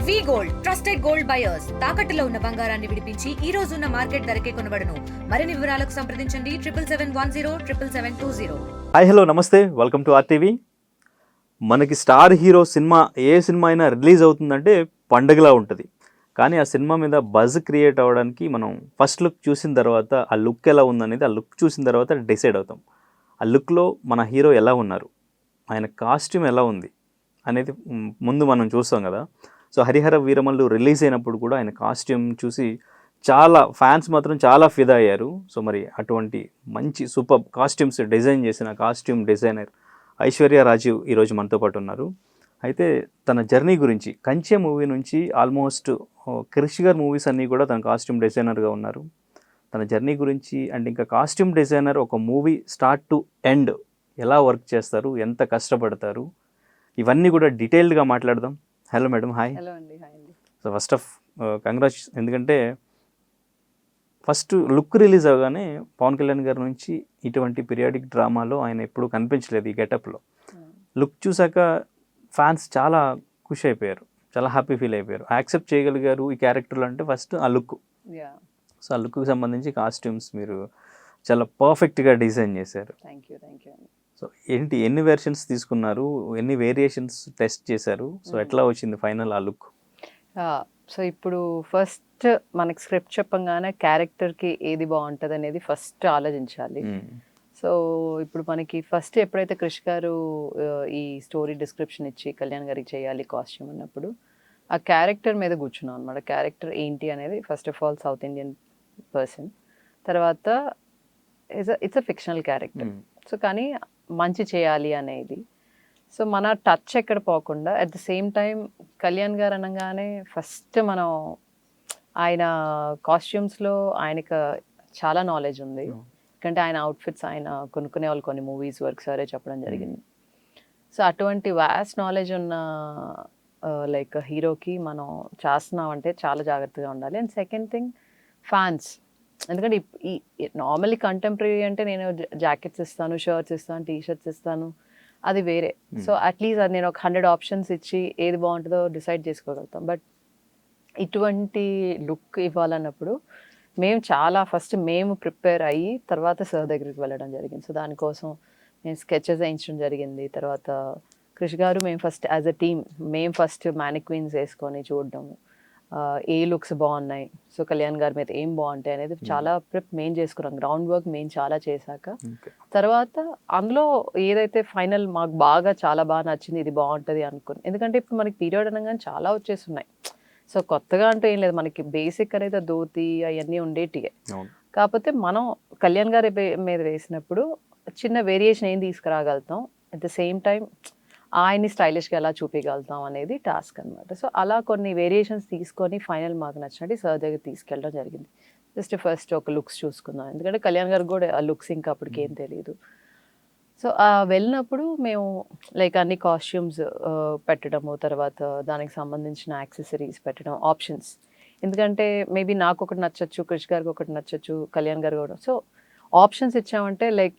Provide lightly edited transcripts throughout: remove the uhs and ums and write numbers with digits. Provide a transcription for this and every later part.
Gold trusted gold buyers తాకట్టులో ఉన్న బంగారాన్ని విడిపించి ఈ రోజు ఉన్న మార్కెట్ ధరకే కొనబడును. మరిన్ని వివరాలకు సంప్రదించండి 7771077720. హాయ్ హలో నమస్తే, వెల్కమ్ టు ఆర్టీవీ. మనకి స్టార్ హీరో సినిమా ఏ సినిమా అయినా రిలీజ్ అవుతుందంటే పండగలా ఉంటుంది. కానీ ఆ సినిమా మీద బజ్ క్రియేట్ అవ్వడానికి మనం ఫస్ట్ లుక్ చూసిన తర్వాత ఆ లుక్ ఎలా ఉందనేది ఆ లుక్ చూసిన తర్వాత డిసైడ్ అవుతాం. ఆ లుక్లో మన హీరో ఎలా ఉన్నారు, ఆయన కాస్ట్యూమ్ ఎలా ఉంది అనేది ముందు మనం చూస్తాం కదా. సో హరిహర వీరమల్లు రిలీజ్ అయినప్పుడు కూడా ఆయన కాస్ట్యూమ్ చూసి చాలా ఫ్యాన్స్ మాత్రం చాలా ఫిదా అయ్యారు. సో మరి అటువంటి మంచి సూపర్ కాస్ట్యూమ్స్ డిజైన్ చేసిన కాస్ట్యూమ్ డిజైనర్ ఐశ్వర్య రాజీవ్ ఈరోజు మనతో పాటు ఉన్నారు. అయితే తన జర్నీ గురించి కంచె మూవీ నుంచి ఆల్మోస్ట్ క్రిష్ గారు మూవీస్ అన్నీ కూడా తన కాస్ట్యూమ్ డిజైనర్గా ఉన్నారు. తన జర్నీ గురించి అండ్ ఇంకా కాస్ట్యూమ్ డిజైనర్ ఒక మూవీ స్టార్ట్ టు ఎండ్ ఎలా వర్క్ చేస్తారు, ఎంత కష్టపడతారు, ఇవన్నీ కూడా డీటెయిల్డ్గా మాట్లాడదాం. Hello madam, hi. హలో అండి. హాయ్ అండి. సో ఫస్ట్ ఆఫ్ కంగ్రాట్స్, ఎందుకంటే ఫస్ట్ లుక్ రిలీజ్ అవగానే పవన్ కళ్యాణ్ గారి నుంచి ఇటువంటి పీరియాడిక్ డ్రామాలో ఆయన ఎప్పుడూ కనిపించలేదు. ఈ గెటప్లో లుక్ చూసాక ఫ్యాన్స్ చాలా ఖుషి అయిపోయారు, చాలా హ్యాపీ ఫీల్ అయిపోయారు, యాక్సెప్ట్ చేయగలిగారు ఈ క్యారెక్టర్లో. అంటే ఫస్ట్ ఆ లుక్. సో ఆ లుక్కి సంబంధించి కాస్ట్యూమ్స్ మీరు చాలా పర్ఫెక్ట్గా డిజైన్ చేశారు. థ్యాంక్ యూ అండి. సో ఏంటి, ఎన్ని వెర్షన్స్ తీసుకున్నారు, ఎన్ని వేరియేషన్స్ టెస్ట్ చేశారు, సో ఎట్లా వచ్చింది ఫైనల్ ఆ లుక్? సో ఇప్పుడు ఫస్ట్ మనకి స్క్రిప్ట్ చెప్పంగానే క్యారెక్టర్కి ఏది బాగుంటుంది అనేది ఫస్ట్ ఆలోచించాలి. సో ఇప్పుడు మనకి ఫస్ట్ ఎప్పుడైతే క్రిష్ గారు ఈ స్టోరీ డిస్క్రిప్షన్ ఇచ్చి కళ్యాణ్ గారికి చేయాలి కాస్ట్యూమ్ అన్నప్పుడు ఆ క్యారెక్టర్ మీద కూర్చున్నాం అనమాట. క్యారెక్టర్ ఏంటి అనేది first of all south Indian person, తర్వాత it's a fictional character. So కానీ మంచి చేయాలి అనేది. సో మన టచ్ ఎక్కడ పోకుండా at the same time Kalyan garu అనగానే ఫస్ట్ మనం ఆయన కాస్ట్యూమ్స్లో ఆయనకు చాలా నాలెడ్జ్ ఉంది. ఎందుకంటే ఆయన అవుట్ఫిట్స్ ఆయన కొనుక్కునే వాళ్ళు కొన్ని మూవీస్ వర్క్ సరే చెప్పడం జరిగింది. సో అటువంటి వాస్ట్ నాలెడ్జ్ ఉన్న లైక్ హీరోకి మనం చేస్తున్నామంటే చాలా జాగ్రత్తగా ఉండాలి. అండ్ సెకండ్ థింగ్ ఫ్యాన్స్, ఎందుకంటే ఈ నార్మల్లీ కంటెంపరీ అంటే నేను జాకెట్స్ ఇస్తాను, షర్ట్స్ ఇస్తాను, టీ షర్ట్స్ ఇస్తాను, అది వేరే. సో అట్లీస్ట్ అది నేను ఒక 100 ఆప్షన్స్ ఇచ్చి ఏది బాగుంటుందో డిసైడ్ చేసుకోగలుగుతాం. బట్ ఇటువంటి లుక్ ఇవ్వాలన్నప్పుడు మేము చాలా ఫస్ట్ మేము ప్రిపేర్ అయ్యి తర్వాత సార్ దగ్గరికి వెళ్ళడం జరిగింది. సో దానికోసం నేను స్కెచెస్ వేయించడం జరిగింది. తర్వాత క్రిష్ గారు మేము ఫస్ట్ యాజ్ అ టీమ్ మేము ఫస్ట్ మ్యానిక్వీన్స్ వేసుకొని చూడడము, ఏ లుక్స్ బాగున్నాయి, సో కళ్యాణ్ గారి మీద ఏం బాగుంటాయి అనేది చాలా ప్రిప్ మేము చేసుకున్నాం. గ్రౌండ్ వర్క్ మేము చాలా చేశాక తర్వాత అందులో ఏదైతే ఫైనల్ మాకు చాలా బాగా నచ్చింది, ఇది బాగుంటుంది అనుకుని. ఎందుకంటే ఇప్పుడు మనకి పీరియడ్ అనగానే చాలా వచ్చేస్తున్నాయి. సో కొత్తగా అంటూ ఏం లేదు, మనకి బేసిక్ అనేది ధోతి అవన్నీ ఉండేటివే. కాకపోతే మనం కళ్యాణ్ గారి మీద వేసినప్పుడు చిన్న వేరియేషన్ ఏం తీసుకురాగలుగుతాం, అట్ ద సేమ్ టైం ఆయన్ని స్టైలిష్గా ఎలా చూపించగలుగుతాం అనేది టాస్క్ అనమాట. సో అలా కొన్ని వేరియేషన్స్ తీసుకొని ఫైనల్ మాకు నచ్చినట్టు సార్ దగ్గర తీసుకెళ్ళడం జరిగింది. జస్ట్ ఫస్ట్ ఒక లుక్స్ చూసుకుందాం, ఎందుకంటే కళ్యాణ్ గారికి కూడా ఆ లుక్స్ ఇంకా అప్పటికి ఏం తెలియదు. సో వెళ్ళినప్పుడు మేము లైక్ అన్ని కాస్ట్యూమ్స్ పెట్టడము, తర్వాత దానికి సంబంధించిన యాక్సెసరీస్ పెట్టడం, ఆప్షన్స్. ఎందుకంటే మేబీ నాకు ఒకటి నచ్చచ్చు, క్రిష్ గారికి ఒకటి నచ్చచ్చు, కళ్యాణ్ గారు కూడా. సో ఆప్షన్స్ ఇచ్చామంటే లైక్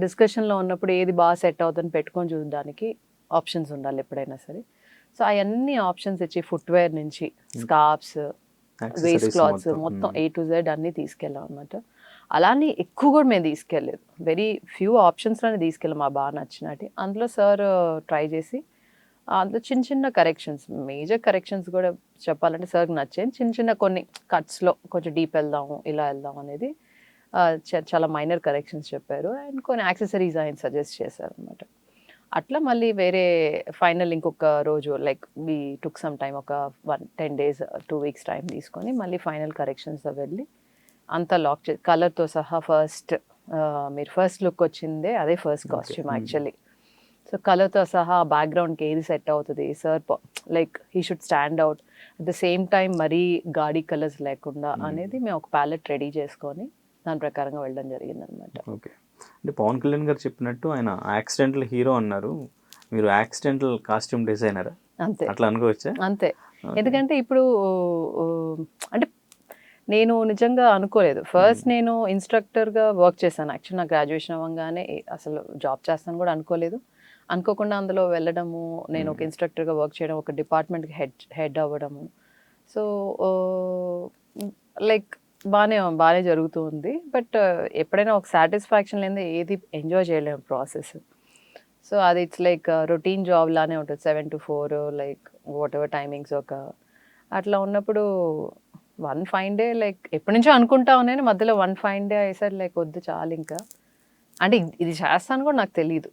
డిస్కషన్లో ఉన్నప్పుడు ఏది బాగా సెట్ అవుతుందని పెట్టుకొని చూడడానికి ఆప్షన్స్ ఉండాలి ఎప్పుడైనా సరే. సో అవన్నీ ఆప్షన్స్ ఇచ్చి ఫుట్వేర్ నుంచి స్కార్ఫ్స్, వేస్ట్ క్లాత్స్ మొత్తం A to Z అన్నీ తీసుకెళ్ళాం అనమాట. అలానే ఎక్కువ కూడా మేము తీసుకెళ్ళలేదు, వెరీ ఫ్యూ ఆప్షన్స్లోనే తీసుకెళ్ళాం మా బాగా నచ్చినట్టు. అందులో సార్ ట్రై చేసి అందులో చిన్న చిన్న కరెక్షన్స్, మేజర్ కరెక్షన్స్ కూడా చెప్పాలంటే సార్కి నచ్చాయి. చిన్న చిన్న కొన్ని కట్స్లో కొంచెం డీప్ వెళ్దాము, ఇలా వెళ్దాం అనేది చాలా మైనర్ కరెక్షన్స్ చెప్పారు. అండ్ కొన్ని యాక్సెసరీస్ ఆయన సజెస్ట్ చేశారు అనమాట. అట్లా మళ్ళీ వేరే ఫైనల్ ఇంకొక రోజు like we took some time, ఒక 10 days 2 weeks టైం తీసుకొని మళ్ళీ ఫైనల్ కరెక్షన్స్తో వెళ్ళి అంతా లాక్ చేసి కలర్తో సహా ఫస్ట్ మీరు ఫస్ట్ లుక్ వచ్చిందే అదే ఫస్ట్ కాస్ట్యూమ్ యాక్చువల్లీ. సో కలర్తో సహా బ్యాక్గ్రౌండ్కి ఏది సెట్ అవుతుంది, sir like he should stand out, at the same time మరీ గాడి కలర్స్ లేకుండా అనేది మేము ఒక ప్యాలెట్ రెడీ చేసుకొని దాని ప్రకారంగా వెళ్ళడం జరిగింది అనమాట. ఓకే, అంటే పవన్ కళ్యాణ్ గారు చెప్పినట్టు ఆయన యాక్సిడెంటల్ హీరో అన్నారు, మీరు యాక్సిడెంటల్ కాస్ట్యూమ్ డిజైనర్ అంతే, అట్లా అనుకోవచ్చా? అంతే. ఎందుకంటే ఇప్పుడు అంటే నేను నిజంగా అనుకోలేదు. ఫస్ట్ నేను ఇన్స్ట్రక్టర్గా వర్క్ చేశాను. యాక్చువల్లీ నా గ్రాడ్యుయేషన్ అవ్వగానే అసలు జాబ్ చేస్తాను కూడా అనుకోలేదు. అనుకోకుండా అందులో వెళ్ళడము, నేను ఒక ఇన్స్ట్రక్టర్గా వర్క్ చేయడం, ఒక డిపార్ట్మెంట్కి హెడ్ అవ్వడము. సో లైక్ బాగానే జరుగుతూ ఉంది. బట్ ఎప్పుడైనా ఒక సాటిస్ఫాక్షన్ లేని ఏది ఎంజాయ్ చేయలేము ప్రాసెస్. సో అది ఇట్స్ లైక్ రొటీన్ జాబ్ లానే ఉంటుంది, 7 to 4 like what ever timings. అట్లా ఉన్నప్పుడు వన్ ఫైన్ డే లైక్ ఎప్పటి నుంచో అనుకుంటా ఉన్నాను, మధ్యలో వన్ ఫైన్ డే అయ్యేసరి లైక్ వద్దు చాలు ఇంకా, అంటే ఇది చేస్తాను కూడా నాకు తెలియదు.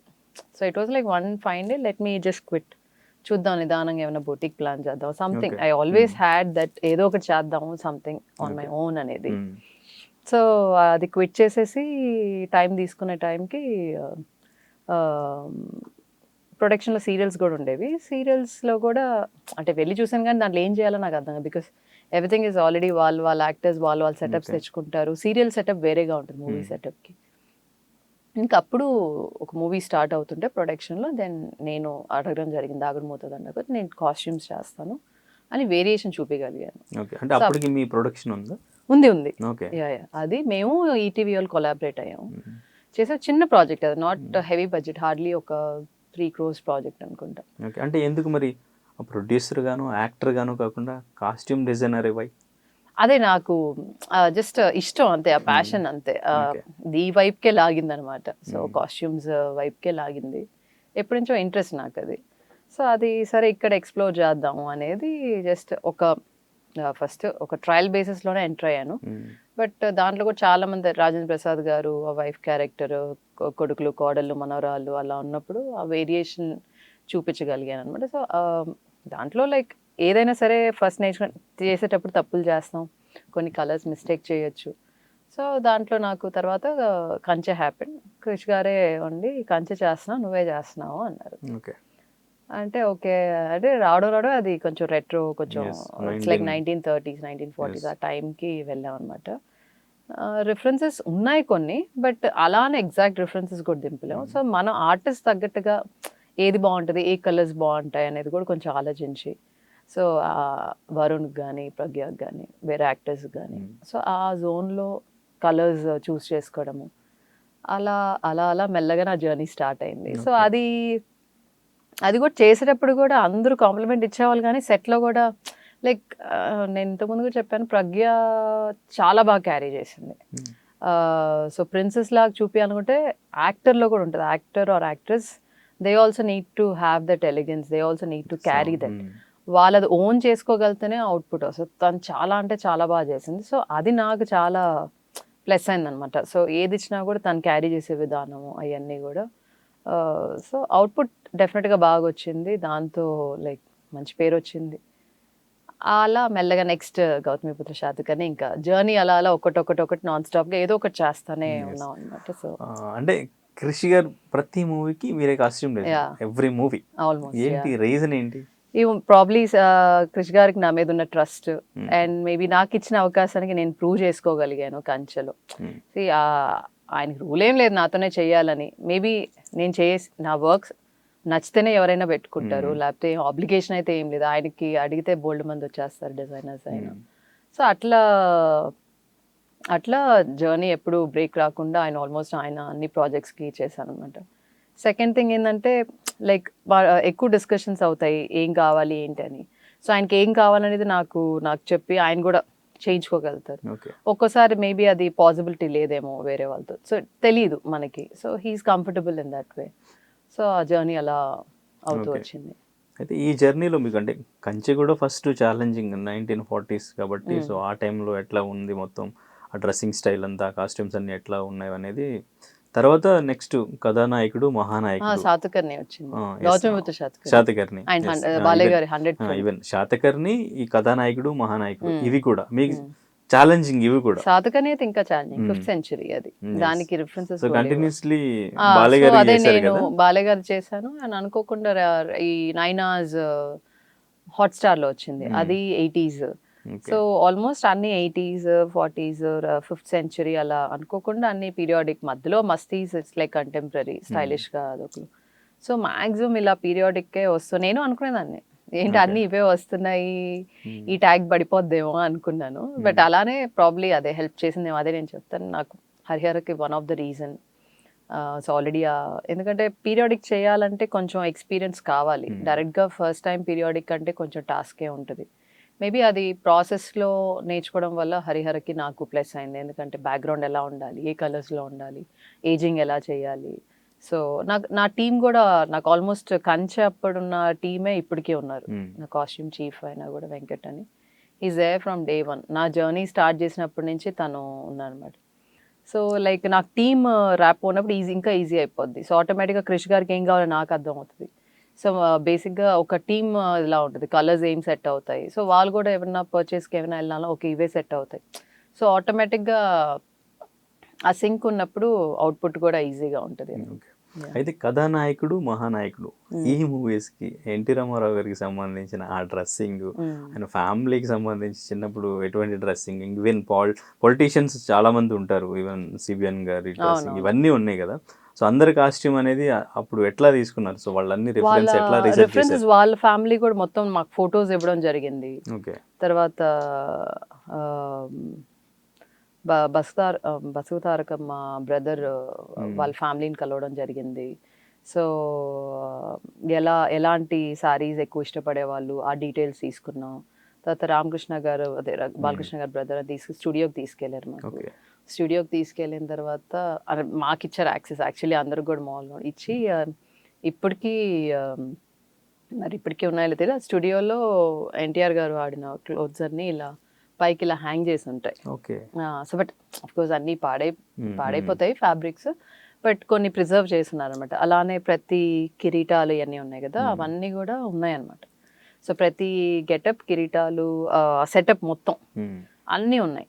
So it was like one fine day let me just quit, చూద్దాం నిదానంగా ఏమైనా బొటిక్ ప్లాన్ చేద్దాం something. I always had that ఏదో ఒకటి చేద్దాము సంథింగ్ ఆన్ మై ఓన్ అనేది. సో అది క్విట్ చేసేసి టైం తీసుకునే టైంకి ప్రొడక్షన్లో సీరియల్స్ కూడా ఉండేవి. సీరియల్స్లో కూడా అంటే వెళ్ళి చూసాను కానీ దాంట్లో ఏం చేయాలో నాకు అర్థం కాదు. బికాస్ ఎవ్రీథింగ్ ఈజ్ ఆల్రెడీ వాళ్ళ యాక్టర్స్ వాళ్ళ సెటప్స్ తెచ్చుకుంటారు. సీరియల్ సెటప్ వేరేగా ఉంటుంది మూవీ సెటప్కి. ఇంకా అప్పుడు ఒక మూవీ స్టార్ట్ అవుతుంటే ప్రొడక్షన్లో దెన్ నేను అడగడం జరిగింది, ఆగుడుమూతది అన్నకు నేను కాస్ట్యూమ్స్ చేస్తాను అని వేరియేషన్ చూపించగలిగాను. అంటే అప్పటికి మీ ప్రొడక్షన్ ఉందా? ఉంది. అది మేము ఈటీవీ వాళ్ళు కొలాబరేట్ అయ్యాము, చేసే చిన్న ప్రాజెక్ట్, అది నాట్ హెవీ బడ్జెట్, హార్డ్లీ ఒక 3 crores ప్రాజెక్ట్ అనుకుంటా. అంటే ఎందుకు మరి ప్రొడ్యూసర్ గాను యాక్టర్ గాను కాకుండా కాస్ట్యూమ్ డిజైనర్ ఇవ్వాలి? అదే నాకు జస్ట్ ఇష్టం అంతే, ఆ ప్యాషన్ అంతే, ఈ వైపుకే లాగింది అనమాట. సో కాస్ట్యూమ్స్ వైపుకే లాగింది, ఎప్పటి నుంచో ఇంట్రెస్ట్ నాకు అది. సో అది సరే ఇక్కడ ఎక్స్ప్లోర్ చేద్దాము అనేది జస్ట్ ఫస్ట్ ఒక ట్రయల్ బేసిస్లోనే ఎంటర్ అయ్యాను. బట్ దాంట్లో కూడా చాలా మంది, రాజేంద్ర ప్రసాద్ గారు ఆ వైఫ్ క్యారెక్టర్, కొడుకులు కోడళ్ళు మనవరాళ్ళు అలా ఉన్నప్పుడు ఆ వేరియేషన్ చూపించగలిగాను అనమాట. సో దాంట్లో లైక్ ఏదైనా సరే ఫస్ట్ నేర్చుకుని చేసేటప్పుడు తప్పులు చేస్తాం, కొన్ని కలర్స్ మిస్టేక్ చేయొచ్చు. సో దాంట్లో నాకు తర్వాత కంచె హ్యాపెన్, క్రిష్ గారే ఉండి కంచె చేస్తున్నావు నువ్వే చేస్తున్నావు అన్నారు. అంటే ఓకే అంటే రావడం అది కొంచెం రెట్రో, కొంచెం ఇట్స్ లైక్ 1930s 1940s ఆ టైంకి వెళ్ళాం అనమాట. రిఫరెన్సెస్ ఉన్నాయి కొన్ని, బట్ అలానే ఎగ్జాక్ట్ రిఫరెన్సెస్ కూడా దింపలేము. సో మనం ఆర్టిస్ట్ తగ్గట్టుగా ఏది బాగుంటుంది, ఏ కలర్స్ బాగుంటాయి అనేది కూడా కొంచెం ఆలోచించి, సో వరుణ్కి కానీ ప్రజ్ఞకి కానీ వేరే యాక్టర్స్కి కానీ సో ఆ జోన్లో కలర్స్ చూస్ చేసుకోవడము, అలా అలా అలా మెల్లగా నా జర్నీ స్టార్ట్ అయింది. సో అది కూడా చేసేటప్పుడు కూడా అందరూ కాంప్లిమెంట్ ఇచ్చేవాళ్ళు, కానీ సెట్లో కూడా లైక్ నేను ఇంతకుముందు కూడా చెప్పాను, ప్రజ్ఞ చాలా బాగా క్యారీ చేసింది. సో ప్రిన్సెస్ లాగా చూపించాలనుకుంటే యాక్టర్లో కూడా ఉంటుంది, actor are actress they also need to have that elegance, they also need to carry that. వాళ్ళది ఓన్ చేసుకోగలితేనే అవుట్పుట్ వస్తుంది. తను చాలా అంటే చాలా బాగా చేసింది. సో అది నాకు చాలా ప్లస్ అయింది అనమాట. సో ఏది ఇచ్చినా కూడా తను క్యారీ చేసే విధానము అవన్నీ కూడా, సో అవుట్పుట్ డెఫినెట్గా బాగా వచ్చింది. దాంతో లైక్ మంచి పేరు వచ్చింది. అలా మెల్లగా నెక్స్ట్ గౌతమిపుత్ర శాతకర్ణి ఇంకా జర్నీ అలా అలా ఒకటి నాన్ స్టాప్గా ఏదో ఒకటి చేస్తానే ఉన్నాం అనమాట. సో అంటే క్రిష్ గారు ప్రతి మూవీకి మీరే కాస్ట్యూమ్ ఎవ్రీ మూవీ, ఆల్మోస్ట్ ఏంటి రీజన్ ఏంటి? ప్రాబ్లీ క్రిష్ గారికి నా మీద ఉన్న ట్రస్ట్ అండ్ మేబీ నాకు ఇచ్చిన అవకాశానికి నేను ప్రూవ్ చేసుకోగలిగాను కంచెలో. ఆయనకి రూల్ ఏం లేదు నాతోనే చేయాలని, మేబీ నేను నా వర్క్స్ నచ్చితేనే ఎవరైనా పెట్టుకుంటారు, లేకపోతే ఆబ్లిగేషన్ అయితే ఏం లేదు. ఆయనకి అడిగితే బోల్డ్ మంది వచ్చేస్తారు డిజైనర్స్ అయినా. సో అట్లా జర్నీ ఎప్పుడు బ్రేక్ రాకుండా ఆయన ఆల్మోస్ట్ ఆయన అన్ని ప్రాజెక్ట్స్కి చేశాను అనమాట. సెకండ్ థింగ్ ఏంటంటే లైక్ ఎక్కువ డిస్కషన్స్ అవుతాయి ఏం కావాలి ఏంటి అని. సో ఆయనకి ఏం కావాలనేది నాకు చెప్పి ఆయన కూడా చేయించుకోగలుగుతారు. ఒక్కోసారి మేబీ అది పాసిబిలిటీ లేదేమో వేరే వాళ్ళతో, సో తెలియదు మనకి. So he's comfortable in that way. So ఆ జర్నీ అలా అవుతూ వచ్చింది. అయితే ఈ జర్నీలో మీకు అంటే కంచె కూడా ఫస్ట్ ఛాలెంజింగ్ 1940s కాబట్టి, సో ఆ టైంలో ఎట్లా ఉంది మొత్తం ఆ డ్రెస్సింగ్ స్టైల్ అంతా, కాస్ట్యూమ్స్ అన్ని ఎట్లా ఉన్నాయి అనేది. తర్వాత నెక్స్ట్ కథానాయకుడు మహానాయకుడు శాతకర్ణి వచ్చింది, గౌతమిపుత్ర శాతకర్ణి, ఈవెన్ శాతకర్ణి, ఈ కథానాయకుడు మహానాయకుడు ఇవి కూడా మీకు ఛాలెంజింగ్. ఇవి కూడా శాతకర్ణి అయితే ఇంకా ఛాలెంజింగ్, 5th century అది, దానికి రిఫరెన్సెస్ కంటిన్యూస్లీ బాలయ్య గారు చేశాను అని అనుకోకుండా ఈ 9 hours హాట్‌స్టార్ లో వచ్చింది, అది 80s. సో ఆల్మోస్ట్ అన్ని 80s 40s 5th century అలా అనుకోకుండా అన్ని పీరియాడిక్, మధ్యలో Mastis it's like contemporary stylish గా అదొకలు. సో మాక్సిమం ఇలా పీరియాడిక్కే వస్తాను. నేను అనుకునేదాన్ని ఏంటి అన్ని ఇవే వస్తున్నాయి, ఈ ట్యాగ్ పడిపోద్దేమో అనుకున్నాను. బట్ అలానే ప్రాబ్లీ అదే హెల్ప్ చేసిందేమో, అదే నేను చెప్తాను. నాకు హరిహరకి one of the reason so already ఎందుకంటే పీరియాడిక్ చేయాలంటే కొంచెం ఎక్స్పీరియన్స్ కావాలి. డైరెక్ట్గా ఫస్ట్ టైం పీరియాడిక్ అంటే కొంచెం టాస్కే ఉంటుంది. మేబీ అది ప్రాసెస్లో నేర్చుకోవడం వల్ల హరిహరకి నాకు ప్లస్ అయింది. ఎందుకంటే బ్యాక్గ్రౌండ్ ఎలా ఉండాలి, ఏ కలర్స్లో ఉండాలి, ఏజింగ్ ఎలా చేయాలి. సో నా టీం కూడా నాకు ఆల్మోస్ట్ కంచె అప్పుడున్న టీమే ఇప్పటికీ ఉన్నారు. నా కాస్ట్యూమ్ చీఫ్ అయినా కూడా వెంకట్ అని, ఈజ్ దేర్ ఫ్రమ్ డే 1. నా జర్నీ స్టార్ట్ చేసినప్పటి నుంచి తను ఉన్నారనమాట. సో లైక్ నాకు టీమ్ ర్యాప్ ఉన్నప్పుడు ఇంకా ఈజీ అయిపోద్ది. సో ఆటోమేటిక్గా క్రిష్ గారికి ఏం కావాలో నాకు అర్థం అవుతుంది. సో బేసిక్గా ఒక టీమ్ ఇలా ఉంటుంది, కలర్స్ ఏం సెట్ అవుతాయి. సో వాళ్ళు కూడా ఏమైనా పర్చేస్కి ఏమైనా వెళ్ళినా ఓకే ఇవే సెట్ అవుతాయి. సో ఆటోమేటిక్గా ఆ సింక్ ఉన్నప్పుడు అవుట్పుట్ కూడా ఈజీగా ఉంటుంది. అయితే కథానాయకుడు మహానాయకుడు ఈ మూవీస్ కి ఎన్టీ రామారావు గారికి సంబంధించిన ఆ డ్రెస్సింగ్, ఆయన ఫ్యామిలీకి సంబంధించి చిన్నప్పుడు ఎటువంటి డ్రెస్సింగ్, ఈవెన్ పొలిటీషియన్స్ చాలా మంది ఉంటారు, ఈవెన్ సిబిఎన్ గారి డ్రెస్సింగ్ ఇవన్నీ ఉన్నాయి కదా. సో అందరి కాస్ట్యూమ్ అనేది అప్పుడు ఎట్లా తీసుకున్నారు? సో వాళ్ళన్ని రిఫరెన్స్ ఎట్లా రీసెర్చ్ చేశారు? వాళ్ళ ఫ్యామిలీ కూడా మొత్తం మాకు ఫొటోస్ ఇవ్వడం జరిగింది. ఓకే. తర్వాత బసు తారకం మా బ్రదర్ వాళ్ళ ఫ్యామిలీని కలవడం జరిగింది. సో ఎలాంటి శారీస్ ఎక్కువ ఇష్టపడే వాళ్ళు ఆ డీటెయిల్స్ తీసుకున్నాం. తర్వాత రామకృష్ణ గారు అదే బాలకృష్ణ గారు బ్రదర్ స్టూడియోకి తీసుకెళ్లారు. మాకు స్టూడియోకి తీసుకెళ్ళిన తర్వాత మాకు ఇచ్చారు యాక్సెస్, యాక్చువల్లీ అందరికి కూడా మామూలుగా ఇచ్చి ఇప్పటికీ మరి ఇప్పటికీ ఉన్నాయో తెలియదు, స్టూడియోలో ఎన్టీఆర్ గారు వాడిన క్లోత్స్ అన్ని ఇలా పైకి ఇలా హ్యాంగ్ చేసి ఉంటాయి. సో బట్ అఫ్ కోర్స్ అన్ని పాడైపోతాయి ఫ్యాబ్రిక్స్, బట్ కొన్ని ప్రిజర్వ్ చేస్తున్నారు అనమాట. అలానే ప్రతి కిరీటాలు ఇవన్నీ ఉన్నాయి కదా, అవన్నీ కూడా ఉన్నాయన్నమాట. సో ప్రతి గెటప్, కిరీటాలు, సెటప్ మొత్తం అన్నీ ఉన్నాయి.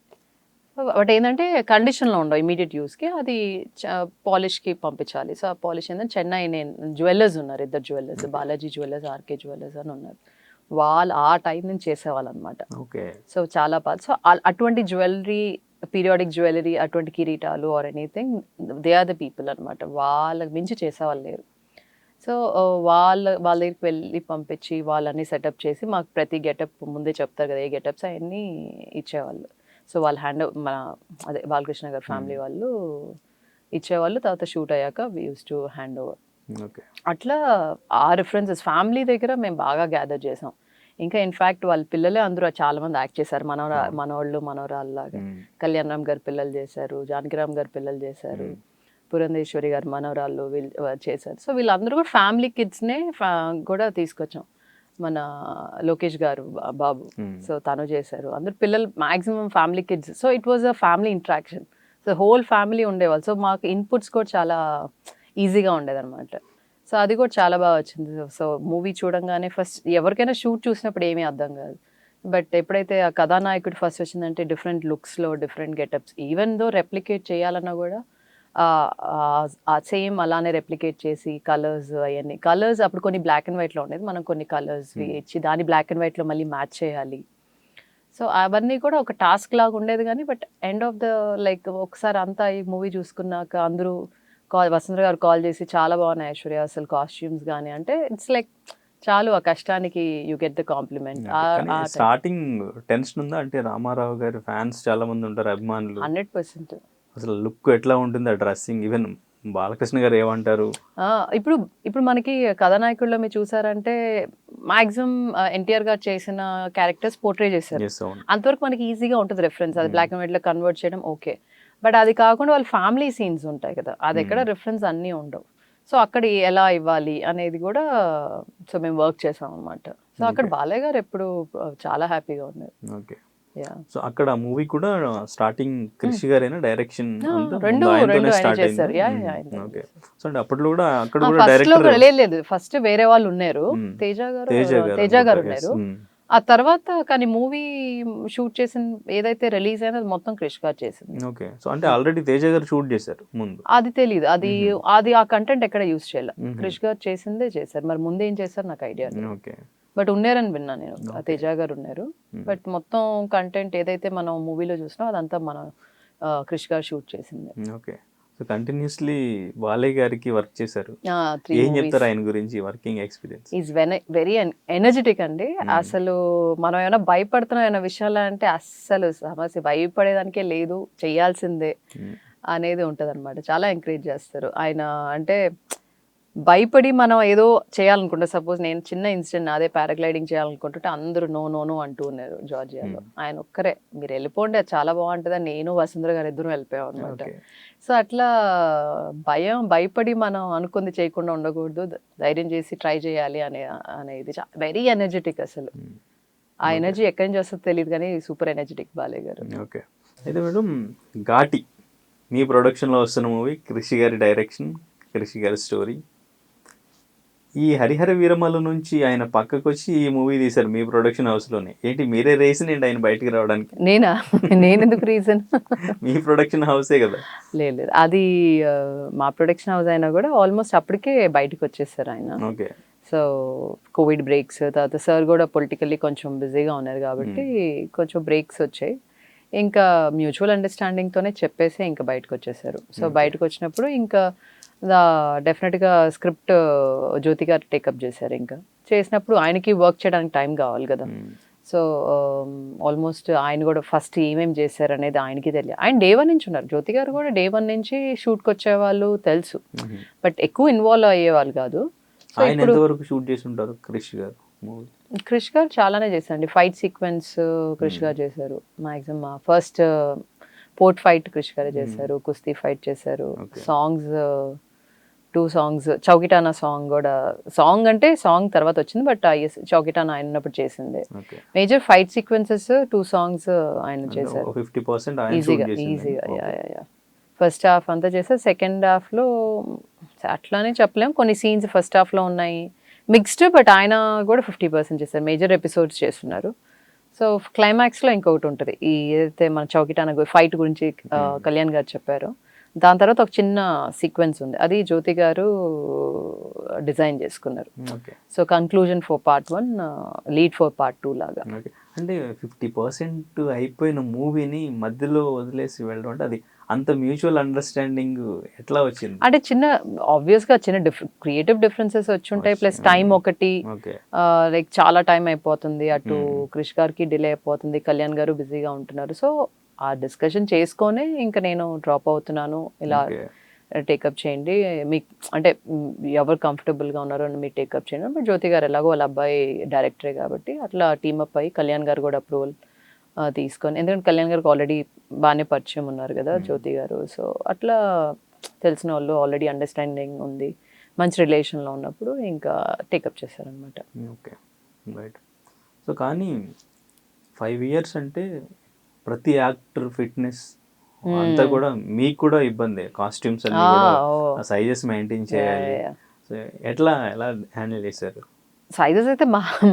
బట్ ఏంటంటే కండిషన్లో ఉండవు ఇమీడియట్ యూస్కి, అది పాలిష్కి పంపించాలి. సో ఆ పాలిష్ ఏంటంటే చెన్నై జ్యువెలర్స్ ఉన్నారు, ఇద్దరు jewellers, Balaji jewellers, RK jewellers అని ఉన్నారు. వాళ్ళు ఆ టైం నుంచి చేసేవాళ్ళు అనమాట. సో చాలా బాగా, సో అటువంటి జ్యువెలరీ, పీరియాడిక్ జ్యువెలరీ, అటువంటి కిరీటాలు or anything, they are the people అనమాట. వాళ్ళకి మించి చేసేవాళ్ళు లేరు. సో వాళ్ళ దగ్గరికి వెళ్ళి పంపించి వాళ్ళని సెటప్ చేసి మాకు ప్రతి గెటప్ ముందే చెప్తారు కదా ఏ గెటప్స్, అవన్నీ ఇచ్చేవాళ్ళు. సో వాళ్ళు అదే బాలకృష్ణ గారు ఫ్యామిలీ వాళ్ళు ఇచ్చేవాళ్ళు. తర్వాత షూట్ అయ్యాక వి యూస్ టు హ్యాండ్ ఓవర్. అట్లా ఆ రిఫరెన్సెస్ ఫ్యామిలీ దగ్గర మేము బాగా గ్యాదర్ చేసాం. ఇంకా ఇన్ఫ్యాక్ట్ వాళ్ళ పిల్లలే అందరూ చాలా మంది యాక్ట్ చేశారు, మనోళ్ళు మనవరాల్లాగా. కళ్యాణరామ్ గారు పిల్లలు చేశారు, జానకిరామ్ గారు పిల్లలు చేశారు, పురంధేశ్వరి గారు మనవరాళ్ళు వీళ్ళు చేశారు. సో వీళ్ళందరూ కూడా ఫ్యామిలీ కిడ్స్నే కూడా తీసుకొచ్చాం. మన లోకేష్ గారు బాబు, సో తను చేశారు. అందరు పిల్లలు maximum family kids. So it was a family interaction. So whole family ఉండేవాళ్ళు. సో మాకు ఇన్పుట్స్ కూడా చాలా ఈజీగా ఉండేదన్నమాట. సో అది కూడా చాలా బాగా వచ్చింది. సో మూవీ చూడంగానే ఫస్ట్ ఎవరికైనా షూట్ చూసినప్పుడు ఏమీ అర్థం కాదు, బట్ ఎప్పుడైతే ఆ కథానాయకుడు ఫస్ట్ వచ్చిందంటే డిఫరెంట్ లుక్స్లో different getups, even though replicate చేయాలన్నా కూడా సేమ్ అలానే రెప్లికేట్ చేసి కలర్స్ అవన్నీ, కలర్స్ అప్పుడు కొన్ని బ్లాక్ అండ్ వైట్లో ఉండేది, మనం కొన్ని కలర్స్ ఇచ్చి దాన్ని బ్లాక్ అండ్ వైట్లో మళ్ళీ మ్యాచ్ చేయాలి. సో అవన్నీ కూడా ఒక టాస్క్ లాగా ఉండేది. కానీ but end of the like ఒకసారి అంతా ఈ మూవీ చూసుకున్నాక అందరూ వసుంధర గారు కాల్ చేసి చాలా బాగున్నాయి ఐశ్వర్య అసలు కాస్ట్యూమ్స్ కానీ అంటే, ఇట్స్ లైక్ చాలు ఆ కష్టానికి you get the complement. Starting tension ఉందా అంటే రామారావు గారి ఫ్యాన్స్ చాలా మంది ఉంటారు, అభిమానులు, 100%. అసలు లుక్ ఎట్లా ఉంటుంది ఆ డ్రెస్సింగ్, ఈవెన్ బాలకృష్ణ గారు ఏమంటారు? ఇప్పుడు మనకి కథానాయకుల్లో మీరు చూసారంటే మాక్సిమం ఎన్టీఆర్ గారు చేసిన క్యారెక్టర్స్ పోర్ట్రే చేశారు. అంతవరకు మనకి ఈజీగా ఉంటుంది రెఫరెన్స్, అది బ్లాక్ అండ్ వైట్ లో కన్వర్ట్ చేయడం ఓకే. బట్ అది కాకుండా వాళ్ళ ఫ్యామిలీ సీన్స్ ఉంటాయి కదా, అది ఎక్కడ రిఫరెన్స్ అన్నీ ఉండవు. సో అక్కడ ఎలా ఇవ్వాలి అనేది కూడా సో మేము వర్క్ చేసాం అనమాట. సో అక్కడ బాలయ్య గారు ఎప్పుడు చాలా హ్యాపీగా ఉన్నారు. ఓకే. సో అక్కడ మూవీ కూడా స్టార్టింగ్ కృషి గారైనా డైరెక్షన్ రెండు చేశారు. సో అంటే అప్పట్లో కూడా అక్కడ కూడా డైరెక్టర్ లేదు, ఫస్ట్ వేరే వాళ్ళు ఉన్నారు, తేజ గారు ఉన్నారు. ఆ తర్వాత కానీ మూవీ షూట్ చేసిన ఏదైతే రిలీజ్ అయినా మొత్తం క్రిష్ గారు చేసింది. ఓకే. సో అంటే ఆల్రెడీ తేజ గారు షూట్ చేశారు ముందు, అది తెలియదు, అది ఆ కంటెంట్ ఎక్కడ యూజ్ చేయాలి, క్రిష్ గారు చేసిందే చేశారు. మరి ముందు ఏం చేశారు నాకు ఐడియా లేదు, బట్ ఉన్నారని విన్నా నేను, తేజ గారు ఉన్నారు. బట్ మొత్తం కంటెంట్ ఏదైతే మనం మూవీలో చూసినా అదంతా మనం క్రిష్ గారు షూట్ చేసింది. ఓకే. సో కంటిన్యూస్లీ బాలయ్య గారికి వర్క్ చేశారు, ఏం చెప్తారు ఆయన గురించి working experience? Is very energetic అండి. అసలు మనం ఏమైనా భయపడుతున్నాం ఏమైనా విషయాలు అంటే అస్సలు సమస్య భయపడేదానికే లేదు, చేయాల్సిందే. అనేది ఉంటుంది అనమాట. చాలా ఎంకరేజ్ చేస్తారు ఆయన. అంటే భయపడి మనం ఏదో చేయాలనుకుంటే, సపోజ్ నేను చిన్న ఇన్సిడెంట్ నాదే పారాగ్లైడింగ్ చేయాలనుకుంటుంటే అందరూ నో నో నో అంటూ ఉన్నారు జార్జియాలో. ఆయన ఒక్కరే మీరు వెళ్ళిపోండి అది చాలా బాగుంటుందని నేను వసుంధర గారు ఇద్దరు వెళ్ళిపోయాం అనమాట. సో అట్లా భయపడి మనం అనుకుంది చేయకుండా ఉండకూడదు, ధైర్యం చేసి ట్రై చేయాలి అనేది వెరీ ఎనర్జెటిక్ అసలు. ఆ ఎనర్జీ ఎక్కడి నుంచి వస్తుందో తెలియదు కానీ సూపర్ ఎనర్జెటిక్ బాలయ్య గారు. ఓకే. అయితే మేడం ఘాటి మీ ప్రొడక్షన్లో వస్తున్న మూవీ, కృషి గారి డైరెక్షన్, కృషి గారి స్టోరీ. ఈ హరిహర వీరమల్లు నుంచి ఆయన పక్కకు వచ్చి ఈ మూవీ తీశారు మీ ప్రొడక్షన్ హౌస్లోనే. ఏంటి మీరే రీజన్ ఏంటి ఆయన బయటికి రావడానికి? నేనెందుకు రీజన్? మీ ప్రొడక్షన్ హౌసే కదా. లేదు అది మా ప్రొడక్షన్ హౌస్ అయినా కూడా ఆల్మోస్ట్ అప్పటికే బయటకు వచ్చేసారు ఆయన. ఓకే. సో కోవిడ్ బ్రేక్స్, తర్వాత సార్ కూడా పొలిటికల్లీ కొంచెం బిజీగా ఉన్నారు కాబట్టి కొంచెం బ్రేక్స్ వచ్చాయి. ఇంకా మ్యూచువల్ అండర్స్టాండింగ్తోనే చెప్పేసి ఇంకా బయటకు వచ్చేసారు. సో బయటకు వచ్చినప్పుడు ఇంకా డెఫినెట్గా స్క్రిప్ట్ జ్యోతి గారు టేకప్ చేశారు. ఇంకా చేసినప్పుడు ఆయనకి వర్క్ చేయడానికి టైం కావాలి కదా. సో ఆల్మోస్ట్ ఆయన కూడా ఫస్ట్ ఏమేమి చేశారు అనేది ఆయనకి తెలియదు. ఆయన డే 1 నుంచి ఉన్నారు. జ్యోతి గారు కూడా డే 1 నుంచి షూట్కి వచ్చేవాళ్ళు తెలుసు, బట్ ఎక్కువ ఇన్వాల్వ్ అయ్యేవాళ్ళు కాదు. సో ఇప్పుడు షూట్ చేసి ఉంటారు క్రిష్ గారు మూవీ. క్రిష్ గారు చాలానే చేశారండి. ఫైట్ సీక్వెన్స్ క్రిష్ గారు చేశారు. Maximum first port fight Krish గారే చేశారు, కుస్తీ ఫైట్ చేశారు. సాంగ్స్ 2 సాంగ్స్, చౌకిటానా సాంగ్ కూడా, సాంగ్ అంటే సాంగ్ తర్వాత వచ్చింది బట్ చౌకిటానా ఆయన ఉన్నప్పుడు చేసిందే. మేజర్ ఫైట్ సీక్వెన్సెస్ 2 సాంగ్స్ ఆయన చేశారు ఈజీగా. ఫస్ట్ హాఫ్ అంతా చేశారు. సెకండ్ హాఫ్లో అట్లానే చెప్పలేం, కొన్ని సీన్స్ ఫస్ట్ హాఫ్లో ఉన్నాయి మిక్స్డ్, బట్ ఆయన కూడా 50% చేశారు. మేజర్ ఎపిసోడ్స్ చేస్తున్నారు. సో క్లైమాక్స్లో ఇంకొకటి ఉంటుంది, ఈ ఏదైతే మన చౌకిటానా ఫైట్ గురించి కళ్యాణ్ గారు చెప్పారో దాని తర్వాత ఒక చిన్న సీక్వెన్స్ ఉంది, అది జ్యోతి గారు డిజైన్ చేసుకున్నారు. So conclusion for part 1, lead for part 2 లాగా. అంటే 50% అయిపోయిన మూవీని మధ్యలో వదిలేసి వెళ్ళడం అంటే అది అంత మ్యూచువల్ అండర్స్టాండింగ్ ఎట్లా వచ్చింది? అంటే చిన్న ఆబ్వియస్గా చిన్న క్రియేటివ్ డిఫరెన్సెస్ వచ్చి ఉంటాయి, ప్లస్ టైం ఒకటి లైక్ చాలా టైం అయిపోతుంది, అటు క్రిష్ గారికి డిలే అయిపోతుంది, కళ్యాణ్ గారు బిజీగా ఉంటున్నారు. సో ఆ డిస్కషన్ చేసుకొని ఇంకా నేను డ్రాప్ అవుతున్నాను, ఇలా టేకప్ చేయండి మీకు, అంటే ఎవరు కంఫర్టబుల్గా ఉన్నారో మీరు టేకప్ చేయండి. బట్ జ్యోతి గారు ఎలాగో వాళ్ళ అబ్బాయి డైరెక్టరే కాబట్టి అట్లా టీమప్ అయ్యి కళ్యాణ్ గారు కూడా అప్రూవల్ తీసుకొని, ఎందుకంటే కళ్యాణ్ గారికి ఆల్రెడీ బాగానే పరిచయం ఉన్నారు కదా జ్యోతి గారు. సో అట్లా తెలిసిన వాళ్ళు, ఆల్రెడీ అండర్స్టాండింగ్ ఉంది, మంచి రిలేషన్లో ఉన్నప్పుడు ఇంకా టేకప్ చేశారనమాట. Okay, right. సో కానీ 5 years అంటే ప్రతి యాక్టర్ ఫిట్నెస్ అంతా కూడా మీకు కూడా ఇబ్బంది, కాస్ట్యూమ్స్ అన్ని కూడా సైజెస్ మెయింటైన్ చేయాలి. సో ఎలా హ్యాండిల్ చేశారు? సైజెస్ అయితే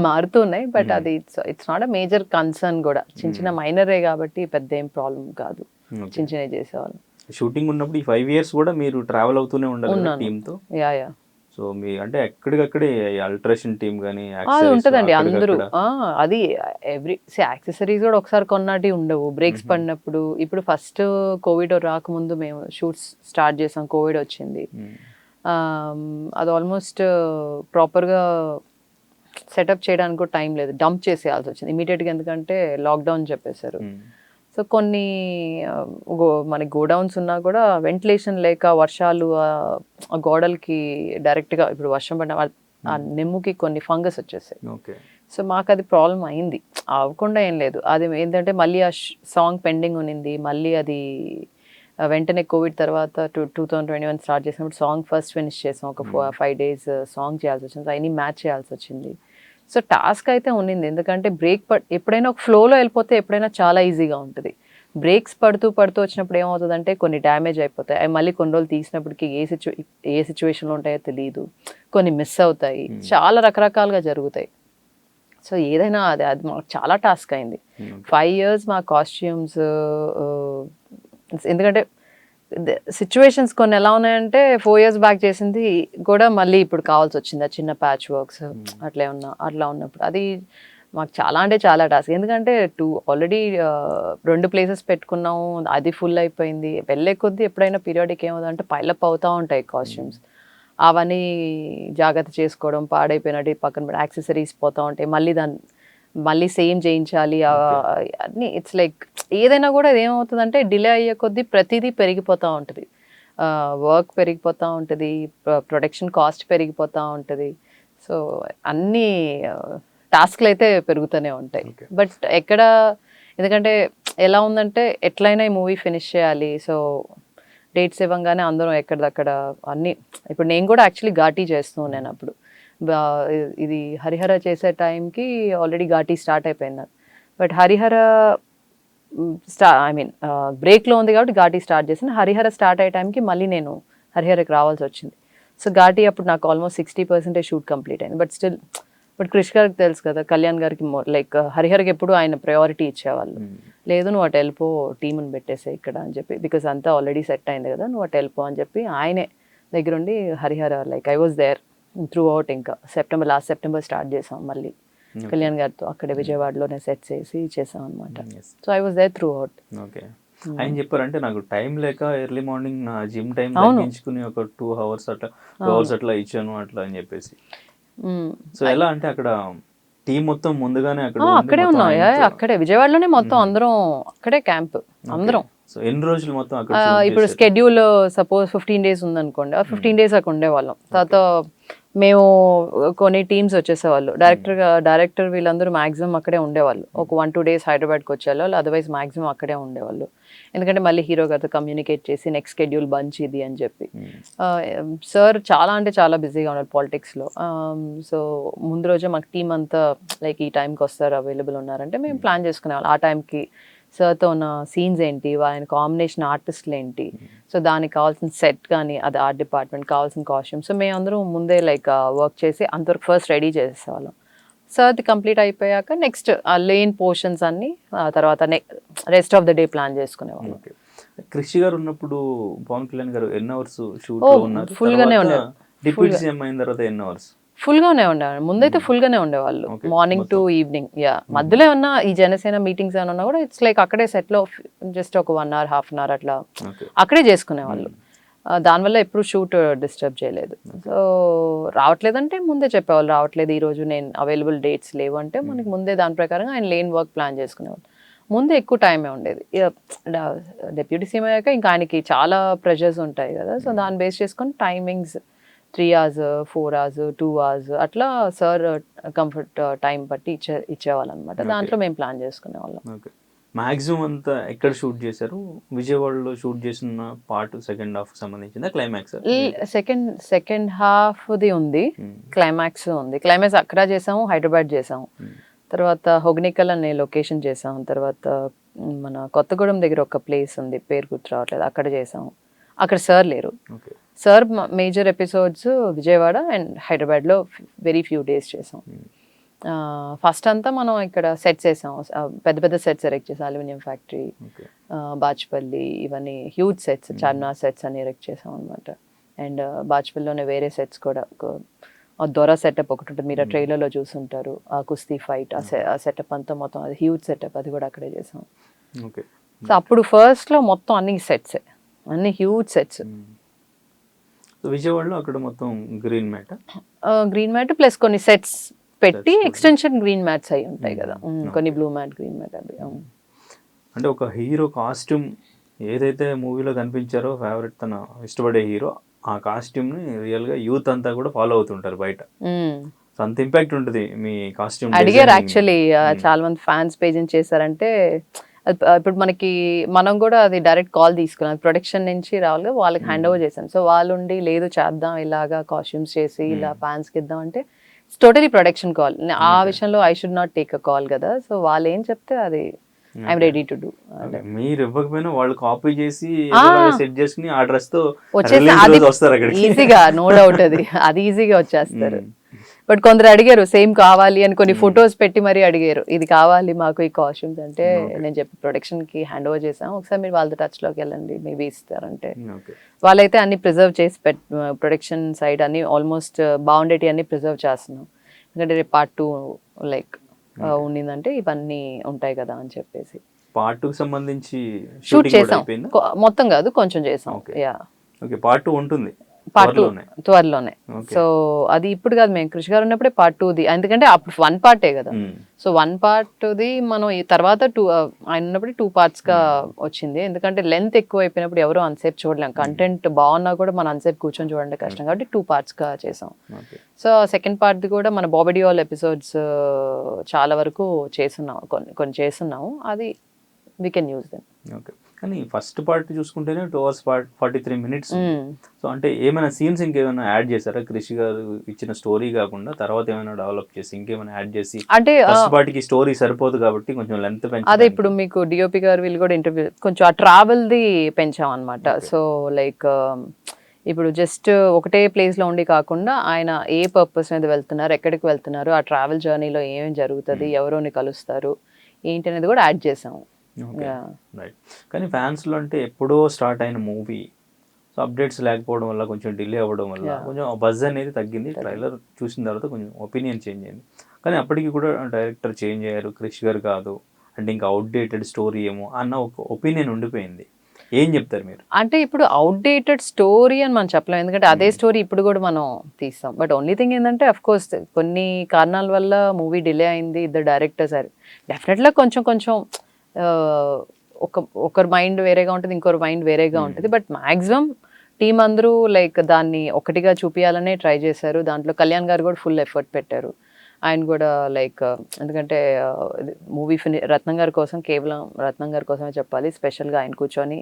మారుతున్నాయి, బట్ అది it's not a major concern కూడా. చిన్న మైనరే కాబట్టి పెద్ద ఏం ప్రాబ్లం కాదు, చిన్న చేసేవాళ్ళు. షూటింగ్ ఉన్నప్పుడు ఈ 5 years కూడా మీరు ట్రావెల్ అవుతూనే ఉండాలి టీంతో? యా. సో మీ అంటే ఎక్కడికక్కడే అల్ట్రేషన్ టీమ్ కానీ ఉంటుందండి అందరూ. అది యాక్సెసరీస్ కూడా ఒకసారి కొన్నటి ఉండవు, బ్రేక్స్ పడినప్పుడు. ఇప్పుడు ఫస్ట్ కోవిడ్ రాకముందు మేము షూట్స్ స్టార్ట్ చేసాం, కోవిడ్ వచ్చింది. అది ఆల్మోస్ట్ ప్రాపర్గా సెటప్ చేయడానికి కూడా టైం లేదు, డంప్ చేసేయాల్సి వచ్చింది ఇమీడియట్గా, ఎందుకంటే లాక్డౌన్ చెప్పేశారు. సో కొన్ని మనకి గోడౌన్స్ ఉన్నా కూడా వెంటిలేషన్ లేక వర్షాలు ఆ గోడలకి డైరెక్ట్గా, ఇప్పుడు వర్షం పడిన ఆ నెమ్ముకి కొన్ని ఫంగస్ వచ్చేసాయి. సో మాకు అది ప్రాబ్లం అయింది, అవ్వకుండా ఏం లేదు. అది ఏంటంటే మళ్ళీ ఆ సాంగ్ పెండింగ్ ఉన్నింది, మళ్ళీ అది వెంటనే కోవిడ్ తర్వాత 2021 స్టార్ట్ చేసినప్పుడు సాంగ్ ఫస్ట్ ఫినిష్ చేసాం. ఒక 5 days సాంగ్ చేయాల్సి వచ్చింది, అవన్నీ మ్యాచ్ చేయాల్సి వచ్చింది. సో టాస్క్ అయితే ఉన్నింది, ఎందుకంటే బ్రేక్ ఎప్పుడైనా ఒక ఫ్లోలో వెళ్ళిపోతే ఎప్పుడైనా చాలా ఈజీగా ఉంటుంది. బ్రేక్స్ పడుతూ వచ్చినప్పుడు ఏమవుతుందంటే కొన్ని డ్యామేజ్ అయిపోతాయి, అవి మళ్ళీ కొన్ని రోజులు తీసినప్పటికీ ఏ సిచ్యువేషన్లో ఉంటాయో తెలియదు, కొన్ని మిస్ అవుతాయి, చాలా రకరకాలుగా జరుగుతాయి. సో ఏదైనా అది మాకు చాలా టాస్క్ అయింది. 5 years మా కాస్ట్యూమ్స్, ఎందుకంటే సిచ్యువేషన్స్ కొన్ని ఎలా ఉన్నాయంటే 4 years బ్యాక్ చేసింది కూడా మళ్ళీ ఇప్పుడు కావాల్సి వచ్చింది, ఆ చిన్న ప్యాచ్ వర్క్స్ అట్లా ఉన్నప్పుడు అది మాకు చాలా అంటే చాలా టాస్క్. ఎందుకంటే ఆల్రెడీ 2 places పెట్టుకున్నాము, అది ఫుల్ అయిపోయింది. వెళ్ళే కొద్దీ ఎప్పుడైనా పీరియాడిక్ ఏమవుతుందంటే పైలప్ అవుతూ ఉంటాయి కాస్ట్యూమ్స్, అవన్నీ జాగ్రత్త చేసుకోవడం, పాడైపోయినట్టు పక్కన యాక్సెసరీస్ పోతూ ఉంటాయి, మళ్ళీ దాన్ని మళ్ళీ సేమ్ చేయించాలి అన్ని. ఇట్స్ లైక్ ఏదైనా కూడా ఏమవుతుందంటే డిలే అయ్యే కొద్దీ ప్రతిదీ పెరిగిపోతూ ఉంటుంది, వర్క్ పెరిగిపోతూ ఉంటుంది, ప్రొడక్షన్ కాస్ట్ పెరిగిపోతూ ఉంటుంది. సో అన్ని టాస్క్లు అయితే పెరుగుతూనే ఉంటాయి. బట్ ఎక్కడ, ఎందుకంటే ఎలా ఉందంటే ఎట్లయినా ఈ మూవీ ఫినిష్ చేయాలి. సో డేట్స్ ఇవ్వగానే అందరం ఎక్కడిదక్కడ అన్ని. ఇప్పుడు నేను కూడా యాక్చువల్లీ ఘాటీ చేస్తూ ఉన్నాను అప్పుడు. ఇది హరిహర చేసే టైంకి ఆల్రెడీ ఘాటీ స్టార్ట్ అయిపోయింది. బట్ హరిహర బ్రేక్లో ఉంది కాబట్టి ఘాటీ స్టార్ట్ చేసాను. హరిహర స్టార్ట్ అయ్యే టైంకి మళ్ళీ నేను హరిహరకి రావాల్సి వచ్చింది. సో ఘాటీ అప్పుడు నాకు ఆల్మోస్ట్ 60% షూట్ కంప్లీట్ అయింది. బట్ స్టిల్, బట్ క్రిష్ గారికి తెలుసు కదా, కళ్యాణ్ గారికి లైక్ హరిహరకి ఎప్పుడు ఆయన ప్రయారిటీ ఇచ్చేవాళ్ళు. లేదు నువ్వు అటు వెళ్ళిపో, టీముని పెట్టేసే ఇక్కడ అని చెప్పి, బికాస్ అంతా ఆల్రెడీ సెట్ అయింది కదా, నువ్వు అటు వెళ్ళిపో అని చెప్పి ఆయనే దగ్గరుండి Harihara like I was there throughout. ఇంకా లాస్ట్ సెప్టెంబర్ స్టార్ట్ చేసాం మళ్ళీ కళ్యాణ్ గారితో అక్కడ విజయవాడలోనే సెట్ చేసి చేసాం అనమాట. So I was there throughout. Okay. ఆయన చెప్పారంటే నాకు టైం లేక ఎర్లీ మార్నింగ్ నా జిమ్ టైం తగ్గించుకుని ఒక 2 hours అట్లా ఇచ్చాను అట్లా అని చెప్పేసి. సో ఎలా అంటే అక్కడ టీం మొత్తం ముందుగానే అక్కడే ఉన్నాం, అక్కడే విజయవాడలోనే మొత్తం అందరం అక్కడే క్యాంప్ అందరం. సో ఎన్ని రోజులు మొత్తం అక్కడ? ఇప్పుడు స్కెడ్యూల్ సపోజ్ 15 days ఉందనుకోండి, 15 days అక్కడ ఉండేవాళ్ళం. తర్వాత మేము కొన్ని టీమ్స్ వచ్చేసేవాళ్ళు, డైరెక్టర్ వీళ్ళందరూ మాక్సిమం అక్కడే ఉండేవాళ్ళు. ఒక 1-2 days హైదరాబాద్కి వచ్చేవాళ్ళు, అదర్వైజ్ మాక్సిమం అక్కడే ఉండేవాళ్ళు. ఎందుకంటే మళ్ళీ హీరో గారితో కమ్యూనికేట్ చేసి నెక్స్ట్ షెడ్యూల్ బంచ్ ఇది అని చెప్పి. సార్ చాలా అంటే చాలా బిజీగా ఉన్నారు పాలిటిక్స్లో. సో ముందు రోజే మాకు టీం అంతా లైక్ ఈ టైంకి వస్తారు, అవైలబుల్ ఉన్నారంటే మేము ప్లాన్ చేసుకునేవాళ్ళం. ఆ టైంకి సార్తో ఉన్న సీన్స్ ఏంటి, ఆయన కాంబినేషన్ ఆర్టిస్టులు ఏంటి, సో దానికి కావాల్సిన సెట్ కానీ అది ఆర్ట్ డిపార్ట్మెంట్ కావాల్సిన కాస్ట్యూమ్. సో మేము అందరం ముందే లైక్ వర్క్ చేసి అంతవరకు ఫస్ట్ రెడీ చేసేవాళ్ళం. సార్ది కంప్లీట్ అయిపోయాక నెక్స్ట్ లేన్ పోర్షన్స్ అన్ని తర్వాత rest of the day plan చేసుకునేవాళ్ళం. కృషి గారు ఉన్నప్పుడు పవన్ కళ్యాణ్ గారు ఎన్ని అవర్స్ షూట్ లో ఉన్నారు? ఫుల్ గానే ఉన్నారు. డిప్యూటీ సీఎం అయిన తర్వాత ఎన్ని అవర్స్? ఫుల్ గానే ఉండేవాళ్ళు. ముందైతే ఫుల్ గానే ఉండేవాళ్ళు, మార్నింగ్ టు ఈవినింగ్. మధ్యలో ఏమన్నా ఈ జనసేన మీటింగ్స్ ఏమన్నా కూడా ఇట్స్ లైక్ అక్కడే సెట్ లో జస్ట్ ఒక 1 hour, half an hour అట్లా అక్కడే చేసుకునేవాళ్ళు. దానివల్ల ఎప్పుడు షూట్ డిస్టర్బ్ చేయలేదు. సో రావట్లేదంటే ముందే చెప్పేవాళ్ళు, రావట్లేదు ఈరోజు నేను అవైలబుల్ డేట్స్ లేవు అంటే మనకి ముందే దాని ప్రకారంగా ఆయన లేన్ వర్క్ ప్లాన్ చేసుకునేవాళ్ళు. ముందే ఎక్కువ టైమే ఉండేది. డెప్యూటీ సీఎం అయ్యాక ఇంకా ఆయనకి చాలా ప్రెషర్స్ ఉంటాయి కదా, సో దాన్ని బేస్ చేసుకొని టైమింగ్స్ 3 hours, 4 hours, 2 hours అట్లా సార్ కంఫర్ట్ టైం బట్టి ఇచ్చేవాళ్ళు అనమాట. దాంట్లో మేము ప్లాన్ చేసుకునేవాళ్ళం. మాక్సిమం అంతా ఎక్కడ షూట్ చేశారు? విజయవాడలో షూట్ చేసిన పార్ట్ సెకండ్ హాఫ్ సంబంధించిందా, క్లైమాక్స్? సెకండ్ హాఫ్ది ఉంది, క్లైమాక్స్ ఉంది. క్లైమాక్స్ అక్కడ చేసాము, హైదరాబాద్ చేసాము, తర్వాత హొగ్నికల్ అనే లొకేషన్ చేసాము, తర్వాత మన కొత్తగూడెం దగ్గర ఒక ప్లేస్ ఉంది, పేరు గుర్తు రావట్లేదు, అక్కడ చేసాము. అక్కడ సార్ లేరు. Sir major episodes Vijayawada and హైదరాబాద్లో వెరీ ఫ్యూ డేస్ చేసాం. ఫస్ట్ అంతా మనం ఇక్కడ సెట్స్ వేసాం, పెద్ద పెద్ద సెట్స్ ఎరెక్ట్ చేసాం. అల్యూమినియం ఫ్యాక్టరీ, బాచ్పల్లి, ఇవన్నీ హ్యూజ్ సెట్స్, చార్మినార్ సెట్స్ అని ఎరెక్ట్ చేసాం అనమాట. అండ్ బాచ్పల్లిలోనే వేరే సెట్స్ కూడా, దొర సెటప్ ఒకటి ఉంటుంది, మీరు ట్రైలర్లో చూసుంటారు, ఆ కుస్తీ ఫైట్, ఆ సెటప్ అంతా మొత్తం అది హ్యూజ్ సెటప్, అది కూడా అక్కడే చేసాం. సో అప్పుడు ఫస్ట్లో మొత్తం అన్ని సెట్సే, అన్ని హ్యూజ్ సెట్స్. విజయవాడలో అక్కడ మొత్తం గ్రీన్ మ్యాట్ ప్లస్ కొన్ని సెట్స్ పెట్టి ఎక్స్టెన్షన్ గ్రీన్ మ్యాట్స్ అయి ఉంటాయి కదా, కొన్ని బ్లూ మ్యాట్, గ్రీన్ మ్యాట్ అవి. అంటే ఒక హీరో కాస్ట్యూమ్ ఏదైతే మూవీలో కనిపించారో ఫేవరెట్, తన ఇష్టపడే హీరో, ఆ కాస్ట్యూమ్ ని రియల్ గా యూత్ అంతా కూడా ఫాలో అవుతుంటారు బయట. అంత ఇంపాక్ట్ ఉంటుంది మీ కాస్ట్యూమ్. అడిగారు యాక్చువల్లీ చాలా మంది ఫ్యాన్స్ పేజ్ చేశారంటే, ఇప్పుడు మనం కూడా అది డైరెక్ట్ కాల్ తీసుకున్నాం, ప్రొడక్షన్ నుంచి రావాలి, వాళ్ళకి హ్యాండ్ ఓవర్ చేశాను. సో వాళ్ళు ఉండి లేదు చేద్దాం ఇలాగా కాస్ట్యూమ్స్ చేసి ఇలా ఫ్యాన్స్కి ఇద్దాం అంటే టోటలీ ప్రొడక్షన్ కాల్. ఆ విషయంలో I should not take a call కదా, సో వాళ్ళు ఏం చెప్తే అది ఐఎమ్ రెడీ టు డూ. మీరు ఇవ్వకపోయినా వాళ్ళు కాపీ చేసి సెట్ చేసుకుని ఆ డ్రెస్ తో వచ్చేసి ఈజీగా, నో డౌట్ అది ఈజీగా వచ్చేస్తారు. బట్ కొందరు అడిగారు సేమ్ కావాలి అని, కొన్ని ఫొటోస్ పెట్టి మరీ అడిగారు, ఇది కావాలి మాకు ఈ కాస్ట్యూమ్స్ అంటే. నేను చెప్పి ప్రొడక్షన్ కి హ్యాండ్ ఓవర్ చేసాం, ఒకసారి మీరు వాళ్ళతో టచ్ లోకి వెళ్ళండి, మేబీ ఇస్తారంటే. వాళ్ళైతే అన్ని ప్రిజర్వ్ చేసి ప్రొడక్షన్ సైడ్ అన్ని ఆల్మోస్ట్ బాగుండేటి అన్ని ప్రిజర్వ్ చేస్తున్నాం. ఎందుకంటే రేపు Part 2 లైక్ ఉండిందంటే ఇవన్నీ ఉంటాయి కదా అని చెప్పేసి. Part 2 సంబంధించి షూట్ చేసాం, మొత్తం కాదు కొంచెం చేసాం. Part 2 ఉంటుంది పార్ట్ 2 త్వరలోనే. త్వరలోనే. Okay. సో అది ఇప్పుడు కాదు, మేము కృషి గారు ఉన్నప్పుడే పార్ట్ 2ది, ఎందుకంటే అప్పుడు 1 పార్టే కదా. సో 1 పార్ట్ది మనం ఈ తర్వాత 2 ఆయన ఉన్నప్పుడు 2 parts గా వచ్చింది. ఎందుకంటే లెంత్ ఎక్కువ అయిపోయినప్పుడు ఎవరు అంతసేపు చూడలేం, కంటెంట్ బాగున్నా కూడా మనం అంతసేపు కూర్చొని చూడండి కష్టం, కాబట్టి 2 parts గా చేసాం. Okay. సో సెకండ్ పార్ట్ది కూడా మన బాబీ డియోల్ ఎపిసోడ్స్ చాలా వరకు చేస్తున్నాం, కొన్ని చేస్తున్నాము, అది we can use them. Okay. కానీ ఫస్ట్ పార్ట్ చూసుకుంటేనే 2 hours 43 minutes. సో అంటే ఏమైనా సీన్స్ ఇంకేమైనా యాడ్ చేశారా కృషి గారు ఇచ్చిన స్టోరీ కాకుండా తర్వాత ఏమైనా డెవలప్ చేసి ఇంకేమైనా యాడ్ చేసి? అంటే ఫస్ట్ పార్ట్కి స్టోరీ సరిపోదు కాబట్టి కొంచెం లెంత్ అదే పెంచి ఇప్పుడు మీకు డిఓపి గారు వీళ్ళు కూడా ఇంటర్వ్యూ కొంచెం ఆ ట్రావెల్ది పెంచాం అనమాట. సో లైక్ ఇప్పుడు జస్ట్ ఒకటే ప్లేస్లో ఉండి కాకుండా ఆయన ఏ పర్పస్ మీద వెళ్తున్నారు, ఎక్కడికి వెళ్తున్నారు, ఆ ట్రావెల్ జర్నీలో ఏమేమి జరుగుతుంది, ఎవరోని కలుస్తారు ఏంటి అనేది కూడా యాడ్ చేసాము. రైట్. కానీ ఫ్యాన్స్లో అంటే ఎప్పుడో స్టార్ట్ అయిన మూవీ, సో అప్డేట్స్ లేకపోవడం వల్ల కొంచెం డిలే అవ్వడం వల్ల కొంచెం బజ్ అనేది తగ్గింది. ట్రైలర్ చూసిన తర్వాత కొంచెం ఒపీనియన్ చేంజ్ అయింది. కానీ అప్పటికి కూడా డైరెక్టర్ చేంజ్ అయ్యారు, క్రిష్ గారు కాదు అంటే ఇంకా అవుట్డేటెడ్ స్టోరీ ఏమో అన్న ఒక ఒపీనియన్ ఉండిపోయింది. ఏం చెప్తారు మీరు? అంటే ఇప్పుడు అవుట్డేటెడ్ స్టోరీ అని మనం చెప్పలేం, ఎందుకంటే అదే స్టోరీ ఇప్పుడు కూడా మనం తీస్తాం. బట్ ఓన్లీ థింగ్ ఏంటంటే అఫ్ కోర్స్ కొన్ని కారణాల వల్ల మూవీ డిలే అయింది. ఇద్దరు డైరెక్టర్స్ డెఫినెట్గా కొంచెం ఒకరి మైండ్ వేరేగా ఉంటుంది, ఇంకొకరి మైండ్ వేరేగా ఉంటుంది. బట్ మ్యాక్సిమం టీం అందరూ లైక్ దాన్ని ఒకటిగా చూపించాలనే ట్రై చేశారు. దాంట్లో కళ్యాణ్ గారు కూడా ఫుల్ ఎఫర్ట్ పెట్టారు. ఆయన కూడా లైక్ ఎందుకంటే మూవీ రత్నం గారి కోసం, కేవలం రత్నం గారి కోసమే చెప్పాలి, స్పెషల్గా ఆయన కూర్చొని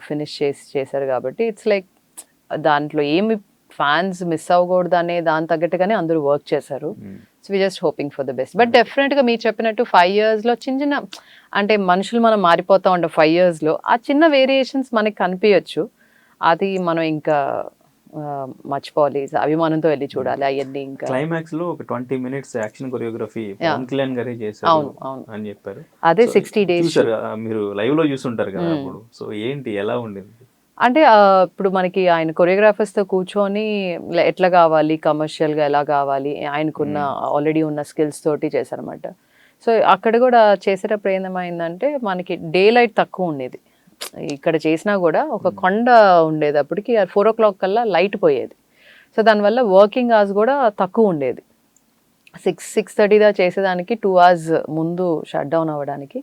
ఫినిష్ చేశారు కాబట్టి ఇట్స్ లైక్ దాంట్లో ఏమి ఫ్యాన్స్ మిస్ అవ్వకూడదు అనే దాని తగ్గట్టుగానే అందరూ వర్క్ చేశారు. So we just hoping for the best. But డెఫినెట్గా మీరు చెప్పినట్టు 5 yearsలో చిన్న అంటే మనుషులు మనం మారిపోతా ఉంటాం. 5 yearsలో ఆ చిన్న వేరియేషన్స్ మనకి కనిపించచ్చు, అది మనం ఇంకా మర్చిపోవాలి, అభిమానంతో వెళ్ళి చూడాలి అవన్నీ. ఇంకా క్లైమాక్స్ లో ఒక 20 minutes action choreography Pawan Kalyan గారే చేశారు అని చెప్పారు. అదే 60 days చూసారు, మీరు లైవ్ లో చూసుంటారు కదా అప్పుడు. సో ఏంటి, ఎలా ఉండింది? అంటే ఇప్పుడు మనకి ఆయన కొరియోగ్రాఫర్స్తో కూర్చొని ఎట్లా కావాలి, కమర్షియల్గా ఎలా కావాలి, ఆయనకున్న ఆల్రెడీ ఉన్న స్కిల్స్ తోటి చేశారనమాట. సో అక్కడ కూడా చేసేటప్పుడు ఏమైందంటే మనకి డే లైట్ తక్కువ ఉండేది. ఇక్కడ చేసినా కూడా ఒక కొండ ఉండేది, అప్పటికి 4 o'clock కల్లా లైట్ పోయేది. సో దానివల్ల వర్కింగ్ అవర్స్ కూడా తక్కువ ఉండేది. 6-6:30 దా చేసేదానికి 2 hours ముందు షట్ డౌన్ అవ్వడానికి.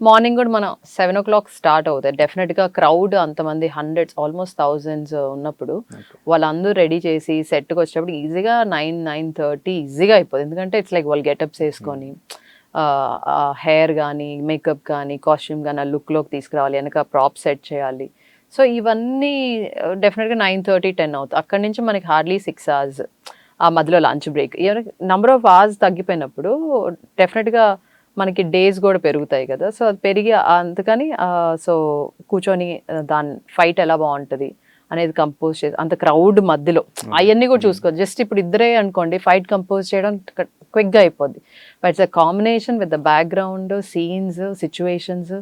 మార్నింగ్ కూడా మనం 7 o'clock స్టార్ట్ అవుతాయి. డెఫినెట్గా క్రౌడ్ అంతమంది హండ్రెడ్స్ ఆల్మోస్ట్ thousands ఉన్నప్పుడు వాళ్ళందరూ రెడీ చేసి సెట్కి వచ్చేటప్పుడు ఈజీగా 9-9:30 ఈజీగా అయిపోతుంది. ఎందుకంటే ఇట్స్ లైక్ వాళ్ళు గెటప్స్ వేసుకొని హెయిర్ కానీ, మేకప్ కానీ, కాస్ట్యూమ్ కానీ ఆ లుక్లోకి తీసుకురావాలి, వెనక ప్రాప్ సెట్ చేయాలి. సో ఇవన్నీ డెఫినెట్గా 9:30-10 అవుతుంది. అక్కడి నుంచి మనకి హార్డ్లీ 6 hours, ఆ మధ్యలో lunch break, number of hours తగ్గిపోయినప్పుడు డెఫినెట్గా మనకి డేస్ కూడా పెరుగుతాయి కదా. సో అది పెరిగి అందుకని సో కూర్చొని దాని ఫైట్ ఎలా బాగుంటుంది అనేది కంపోజ్ చేసి అంత క్రౌడ్ మధ్యలో అవన్నీ కూడా చూసుకోవచ్చు. జస్ట్ ఇప్పుడు ఇద్దరే అనుకోండి, ఫైట్ కంపోజ్ చేయడం క్విక్గా అయిపోద్ది. But it's a combination with the background, scenes, situations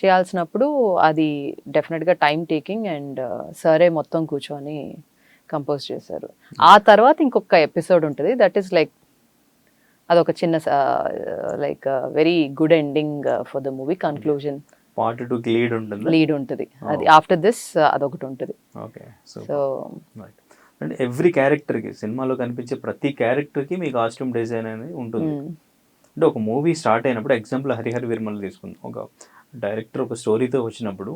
చేయాల్సినప్పుడు అది డెఫినెట్గా టైం టేకింగ్. అండ్ సరే మొత్తం కూర్చొని కంపోజ్ చేశారు. ఆ తర్వాత ఇంకొక ఎపిసోడ్ ఉంటుంది, దట్ ఈస్ లైక్ అదొక చిన్న like very good ending for the movie, conclusion. Part 2కి లీడ్ ఉంటుంది. అది ఆఫ్టర్ దిస్ అదొకటి ఉంటుంది. ఓకే. సో అంటే ఎవ్రీ క్యారెక్టర్కి, సినిమాలో కనిపించే ప్రతి క్యారెక్టర్కి మీ కాస్ట్యూమ్ డిజైన్ అనేది ఉంటుంది. అంటే ఒక మూవీ స్టార్ట్ అయినప్పుడు, ఎగ్జాంపుల్ హరిహర వీరమల్ని తీసుకుందాం, ఒక డైరెక్టర్ ఒక స్టోరీతో వచ్చినప్పుడు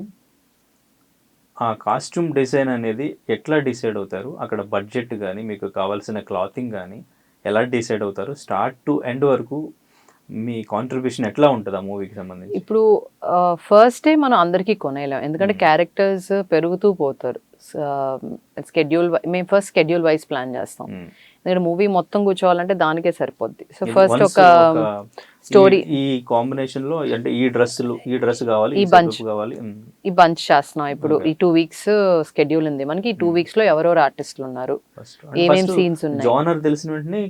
ఆ కాస్ట్యూమ్ డిజైన్ అనేది ఎట్లా డిసైడ్ అవుతారు? అక్కడ బడ్జెట్ కానీ, మీకు కావాల్సిన క్లాతింగ్ కానీ ఎలా డిసైడ్ అవుతారు? స్టార్ట్ టు ఎండ్ వరకు మీ కాంట్రిబ్యూషన్ ఎట్లా ఉంటుంది ఆ మూవీకి సంబంధించి? ఇప్పుడు ఫస్ట్ డే మనం అందరికీ కొనేయలేం, ఎందుకంటే క్యారెక్టర్స్ పెరుగుతూ పోతారు. మేము ఫస్ట్ స్కెడ్యూల్ వైజ్ ప్లాన్ చేస్తాం, ఎందుకంటే మూవీ మొత్తం కూర్చోవాలంటే దానికే సరిపోద్ది. సో ఫస్ట్ ఒక స్టోరీ, ఈ కాంబినేషన్ లో అంటే ఈ డ్రెస్ కావాలి, ఈ బంచ్ చేస్తున్నాం. ఇప్పుడు ఈ 2 weeks స్కెడ్యూల్ ఉంది మనకి. ఈ 2 weeks లో ఎవరెవరు ఆర్టిస్టులు ఉన్నారు, ఏమేం సీన్స్ ఉన్నాయి, జోనర్ తెలిసిన వెంటనే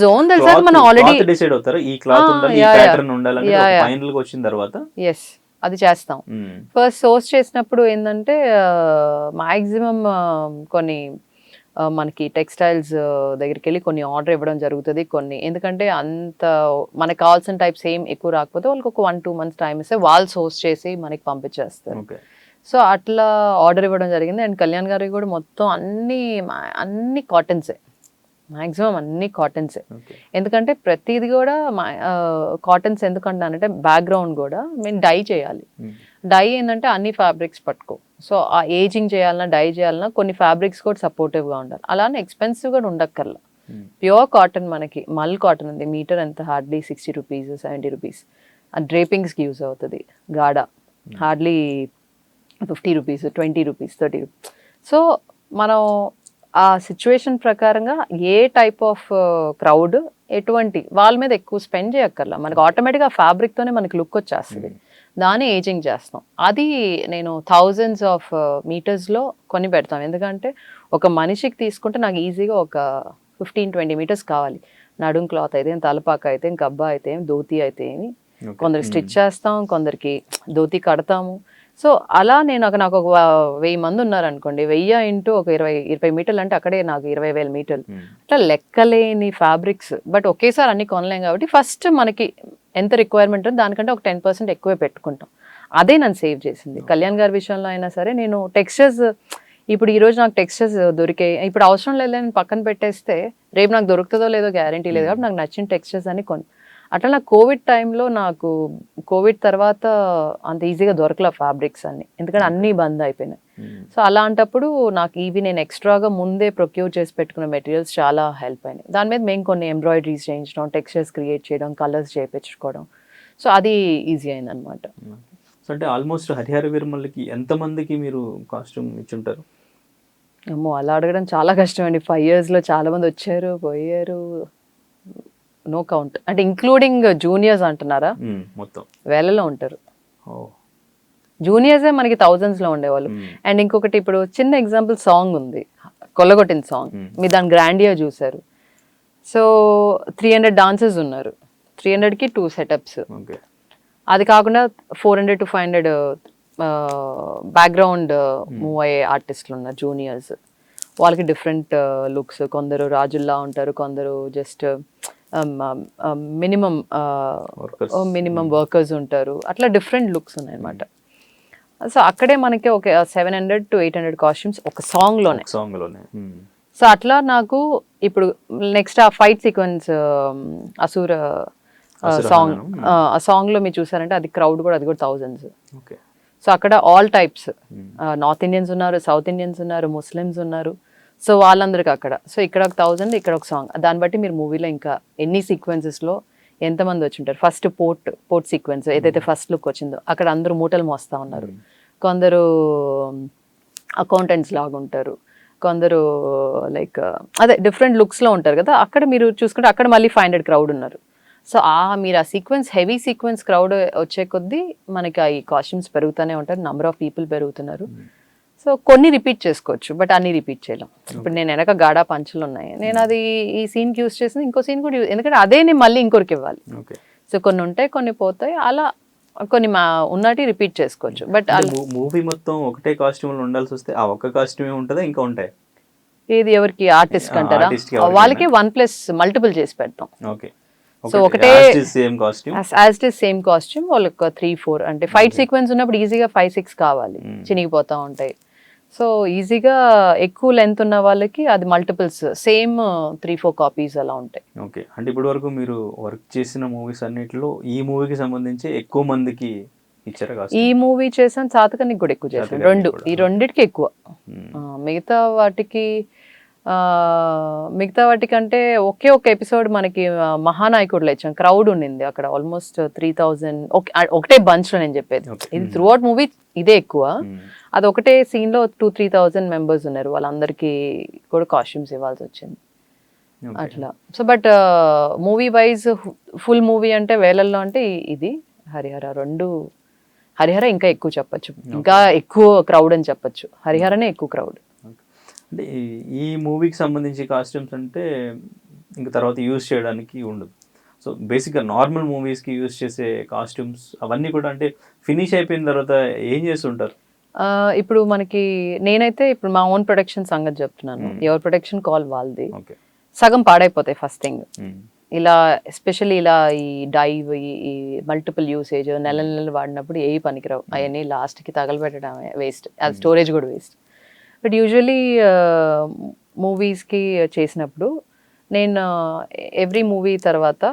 జోన్ తెలిసాక మనం ఆల్రెడీ డిసైడ్ అవుతారు. ఈ క్లాత్ ఉండాలి, ఈ ప్యాటర్న్ ఉండాలి, ఫైనల్ గా వచ్చిన తర్వాత ఎస్ అది చేస్తాం. ఫస్ట్ సోర్స్ చేసినప్పుడు ఏంటంటే మాక్సిమం కొన్ని మనకి టెక్స్టైల్స్ దగ్గరికి వెళ్ళి కొన్ని ఆర్డర్ ఇవ్వడం జరుగుతుంది. కొన్ని ఎందుకంటే అంత మనకు కావాల్సిన టైప్ సేమ్ ఎక్కువ రాకపోతే వాళ్ళకి ఒక 1-2 months టైం ఇస్తే వాళ్ళు సోర్స్ చేసి మనకి పంపించేస్తారు. సో అట్లా ఆర్డర్ ఇవ్వడం జరిగింది. అండ్ కళ్యాణ్ గారికి కూడా మొత్తం అన్ని కాటన్సే, మాక్సిమం అన్ని కాటన్సే. ఓకే. ఎందుకంటే ప్రతిది కూడా కాటన్స్ ఎందుకంటానంటే బ్యాక్గ్రౌండ్ కూడా మేము డై చేయాలి. డై ఏంటంటే అన్ని ఫ్యాబ్రిక్స్ పట్టుకో. సో ఆ ఏజింగ్ చేయాలన్నా డై చేయాలన్నా కొన్ని ఫ్యాబ్రిక్స్ కూడా సపోర్టివ్గా ఉండాలి. అలానే ఎక్స్పెన్సివ్ కూడా ఉండక్కర్లా. ప్యూర్ కాటన్, మనకి మల్ కాటన్ ఉంది, మీటర్ ఎంత హార్డ్లీ 60 రూపీస్ 70 రూపీస్. ఆ డ్రేపింగ్స్కి యూజ్ అవుతుంది. గాడా hardly 50 rupees 20 rupees 30 rupees. So మనం ఆ సిచ్యువేషన్ ప్రకారంగా ఏ టైప్ ఆఫ్ క్రౌడ్ ఎటువంటి వాళ్ళ మీద ఎక్కువ స్పెండ్ చేయక్కర్లా. మనకి ఆటోమేటిక్గా ఫ్యాబ్రిక్తోనే మనకి లుక్ వచ్చేస్తుంది. దాన్ని ఏజింగ్ చేస్తాం. అది నేను థౌజండ్స్ ఆఫ్ మీటర్స్లో కొని పెడతాం. ఎందుకంటే ఒక మనిషికి తీసుకుంటే నాకు ఈజీగా ఒక 15-20 మీటర్స్ కావాలి. నడుం క్లాత్ అయితే, తలపాక అయితే, గబ్బా అయితే, ధోతి అయితే, కొందరికి స్టిచ్ చేస్తాం, కొందరికి ధోతి కడతాము. సో అలా నాకు ఒక 1000 మంది ఉన్నారనుకోండి, 1000 ఇంటూ ఒక 20 మీటర్లు అంటే అక్కడే నాకు 20,000 మీటర్లు. అట్లా లెక్కలేని ఫ్యాబ్రిక్స్. బట్ ఒకేసారి అన్ని కొనలేం కాబట్టి ఫస్ట్ మనకి ఎంత రిక్వైర్మెంట్ ఉందో దానికంటే ఒక 10% ఎక్కువే పెట్టుకుంటాం. అదే నన్ను సేవ్ చేసింది. కళ్యాణ్ గారి విషయంలో అయినా సరే నేను టెక్స్చర్స్, ఇప్పుడు ఈరోజు నాకు టెక్స్చర్స్ దొరికాయి, ఇప్పుడు అవసరం లేదు నేను పక్కన పెట్టేస్తే రేపు నాకు దొరుకుతుందో లేదో గ్యారంటీ లేదు. కాబట్టి నాకు నచ్చిన టెక్స్చర్స్ అని అట్లా నాకు కోవిడ్ తర్వాత అంత ఈజీగా దొరకలే ఫ్యాబ్రిక్స్ అన్ని, ఎందుకంటే అన్నీ బంద్ అయిపోయినాయి. సో అలాంటప్పుడు నాకు ఇవి నేను ఎక్స్ట్రాగా ముందే ప్రొక్యూర్ చేసి పెట్టుకున్న మెటీరియల్స్ చాలా హెల్ప్ అయినాయి. దాని మీద మేము కొన్ని ఎంబ్రాయిడరీస్ చేయించడం, టెక్స్చర్స్ క్రియేట్ చేయడం, కలర్స్ చేయించుకోవడం. సో అది ఈజీ అయింది అనమాట. సో అంటే ఆల్మోస్ట్ హరిహర వీరమల్లికి ఎంతమందికి మీరు కాస్ట్యూమ్ ఇచ్చుంటారు? అమ్మో, అలా అడగడం చాలా కష్టం అండి. 5 yearsలో చాలా మంది వచ్చారు పోయారు, నో కౌంట్. అంటే ఇంక్లూడింగ్ జూనియర్స్ అంటున్నారా? మొత్తం వేలలో ఉంటారు. జూనియర్సే మనకి థౌజండ్స్లో ఉండేవాళ్ళు. అండ్ ఇంకొకటి ఇప్పుడు చిన్న ఎగ్జాంపుల్ సాంగ్ ఉంది, కొల్లగొట్టిన సాంగ్, మీరు దాని గ్రాండియా చూసారు. సో 300 డాన్సర్స్ ఉన్నారు, 300కి 2 సెటప్స్. అది కాకుండా 400 to 500 బ్యాక్గ్రౌండ్ మూవ్ అయ్యే ఆర్టిస్టులు ఉన్నారు జూనియర్స్. వాళ్ళకి డిఫరెంట్ లుక్స్, కొందరు రాజుల్లా ఉంటారు, కొందరు జస్ట్ మినిమం వర్కర్స్ ఉంటారు. అట్లా డిఫరెంట్ లుక్స్ ఉన్నాయి అనమాట. సో అక్కడే మనకి ఒక 700 to 800 కాస్ట్యూమ్స్ ఒక సాంగ్లోనే. సో అట్లా నాకు ఇప్పుడు నెక్స్ట్ ఆ ఫైట్ సీక్వెన్స్ అసుర సాంగ్, ఆ సాంగ్లో మీరు చూసారంటే అది క్రౌడ్ కూడా, అది కూడా థౌజండ్స్. సో అక్కడ ఆల్ టైప్స్, నార్త్ ఇండియన్స్ ఉన్నారు, సౌత్ ఇండియన్స్ ఉన్నారు, ముస్లిమ్స్ ఉన్నారు. సో వాళ్ళందరికీ అక్కడ. సో ఇక్కడ ఒక 1000, ఇక్కడ ఒక సాంగ్. దాన్ని బట్టి మీరు మూవీలో ఇంకా ఎన్ని సీక్వెన్సెస్లో ఎంతమంది వచ్చి ఉంటారు. ఫస్ట్ పోర్ట్ సీక్వెన్స్ ఏదైతే ఫస్ట్ లుక్ వచ్చిందో అక్కడ అందరూ మూటలు మోస్తా ఉన్నారు. కొందరు అకౌంటెంట్స్ లాగా ఉంటారు, కొందరు లైక్ అదే డిఫరెంట్ లుక్స్లో ఉంటారు కదా. అక్కడ మీరు చూసుకుంటే అక్కడ మళ్ళీ 500 క్రౌడ్ ఉన్నారు. సో మీరు ఆ సీక్వెన్స్, హెవీ సీక్వెన్స్ క్రౌడ్ వచ్చే కొద్దీ మనకి ఈ కాస్ట్యూమ్స్ పెరుగుతూనే ఉంటారు, నెంబర్ ఆఫ్ పీపుల్ పెరుగుతున్నారు. సో కొన్ని రిపీట్ చేసుకోవచ్చు, బట్ అన్ని రిపీట్ చేయలేం. ఇప్పుడు నేను వెనక గాడా పంచులు ఉన్నాయి, నేను అది ఈ సీన్కి యూస్ చేసిన ఇంకో సీన్ కూడా ఎందుకంటే అదే నేను మళ్ళీ ఇంకొకరికి ఇవ్వాలి. సో కొన్ని ఉంటాయి, కొన్ని పోతాయి, అలా కొన్ని ఉన్నటి రిపీట్ చేసుకోవచ్చు. బట్ మూవీ మొత్తం ఒకటే కాస్ట్యూమ్ ఉండాల్సి వస్తే ఆ ఒక్క కాస్ట్యూమే ఉంటుందా, ఇంకా ఉంటాయి? ఏది ఎవరికి ఆర్టిస్ట్ అంటారా? వాళ్ళకి 1+ మల్టిపుల్ చేసి పెడతాం. సో ఒకటే as it is same costume వాళ్ళకి 3-4, అంటే ఫైట్ సీక్వెన్స్ ఉన్నప్పుడు ఈజీగా 5-6 కావాలి, చినిగిపోతా ఉంటాయి. సో ఈజీగా ఎక్కువ లెంత్ ఉన్న వాళ్ళకి అది మల్టిపుల్స్, సేమ్ 3-4 కాపీస్ అలా ఉంటాయి. ఓకే. అంటే ఇప్పటి వరకు మీరు వర్క్ చేసిన మూవీస్ అన్నిటిలో ఈ మూవీకి సంబంధించి ఎక్కువ మందికి ఇచ్చారా? ఈ మూవీ చేసాను, చాతకానికి కూడా ఎక్కువ చేశాను, ఈ రెండిటికి ఎక్కువ. మిగతా వాటికంటే ఒకే ఒక ఎపిసోడ్ మనకి మహానాయకుడిలో ఇచ్చాం, క్రౌడ్ ఉండింది అక్కడ ఆల్మోస్ట్ 3000 ఒకటే బంచ్లో. నేను చెప్పేది ఇది త్రూ అవుట్ మూవీ ఇదే ఎక్కువ. అది ఒకటే సీన్లో 2-3,000 మెంబర్స్ ఉన్నారు, వాళ్ళందరికీ కూడా కాస్ట్యూమ్స్ ఇవ్వాల్సి వచ్చింది అట్లా. So but movie wise full movie అంటే వేలల్లో అంటే ఇది హరిహర ఇంకా ఎక్కువ చెప్పచ్చు, ఇంకా ఎక్కువ క్రౌడ్ అని చెప్పచ్చు. హరిహరనే ఎక్కువ క్రౌడ్. అంటే ఈ మూవీకి సంబంధించి కాస్ట్యూమ్స్ అంటే ఇంకా తర్వాత యూజ్ చేయడానికి ఉండదు. సో బేసిక్గా నార్మల్ మూవీస్కి యూజ్ చేసే కాస్ట్యూమ్స్ అవన్నీ కూడా అంటే ఫినిష్ అయిపోయిన తర్వాత ఏం చేస్తుంటారు? ఇప్పుడు మనకి నేనైతే ఇప్పుడు మా ఓన్ ప్రొడక్షన్ సంగతి చెప్తున్నాను. ఎవరి ప్రొడక్షన్ కాల్ వాళ్ళది. సగం పాడైపోతాయి ఫస్ట్ థింగ్. ఇలా ఎస్పెషల్లీ ఇలా ఈ డైవ్ ఈ మల్టిపుల్ యూసేజ్ నెలలు వాడినప్పుడు ఏవి పనికిరావు, అవన్నీ లాస్ట్కి తగలబెట్టడం వేస్ట్, అది స్టోరేజ్ కూడా వేస్ట్. బట్ యూజువలీ మూవీస్కి చేసినప్పుడు నేను ఎవ్రీ మూవీ తర్వాత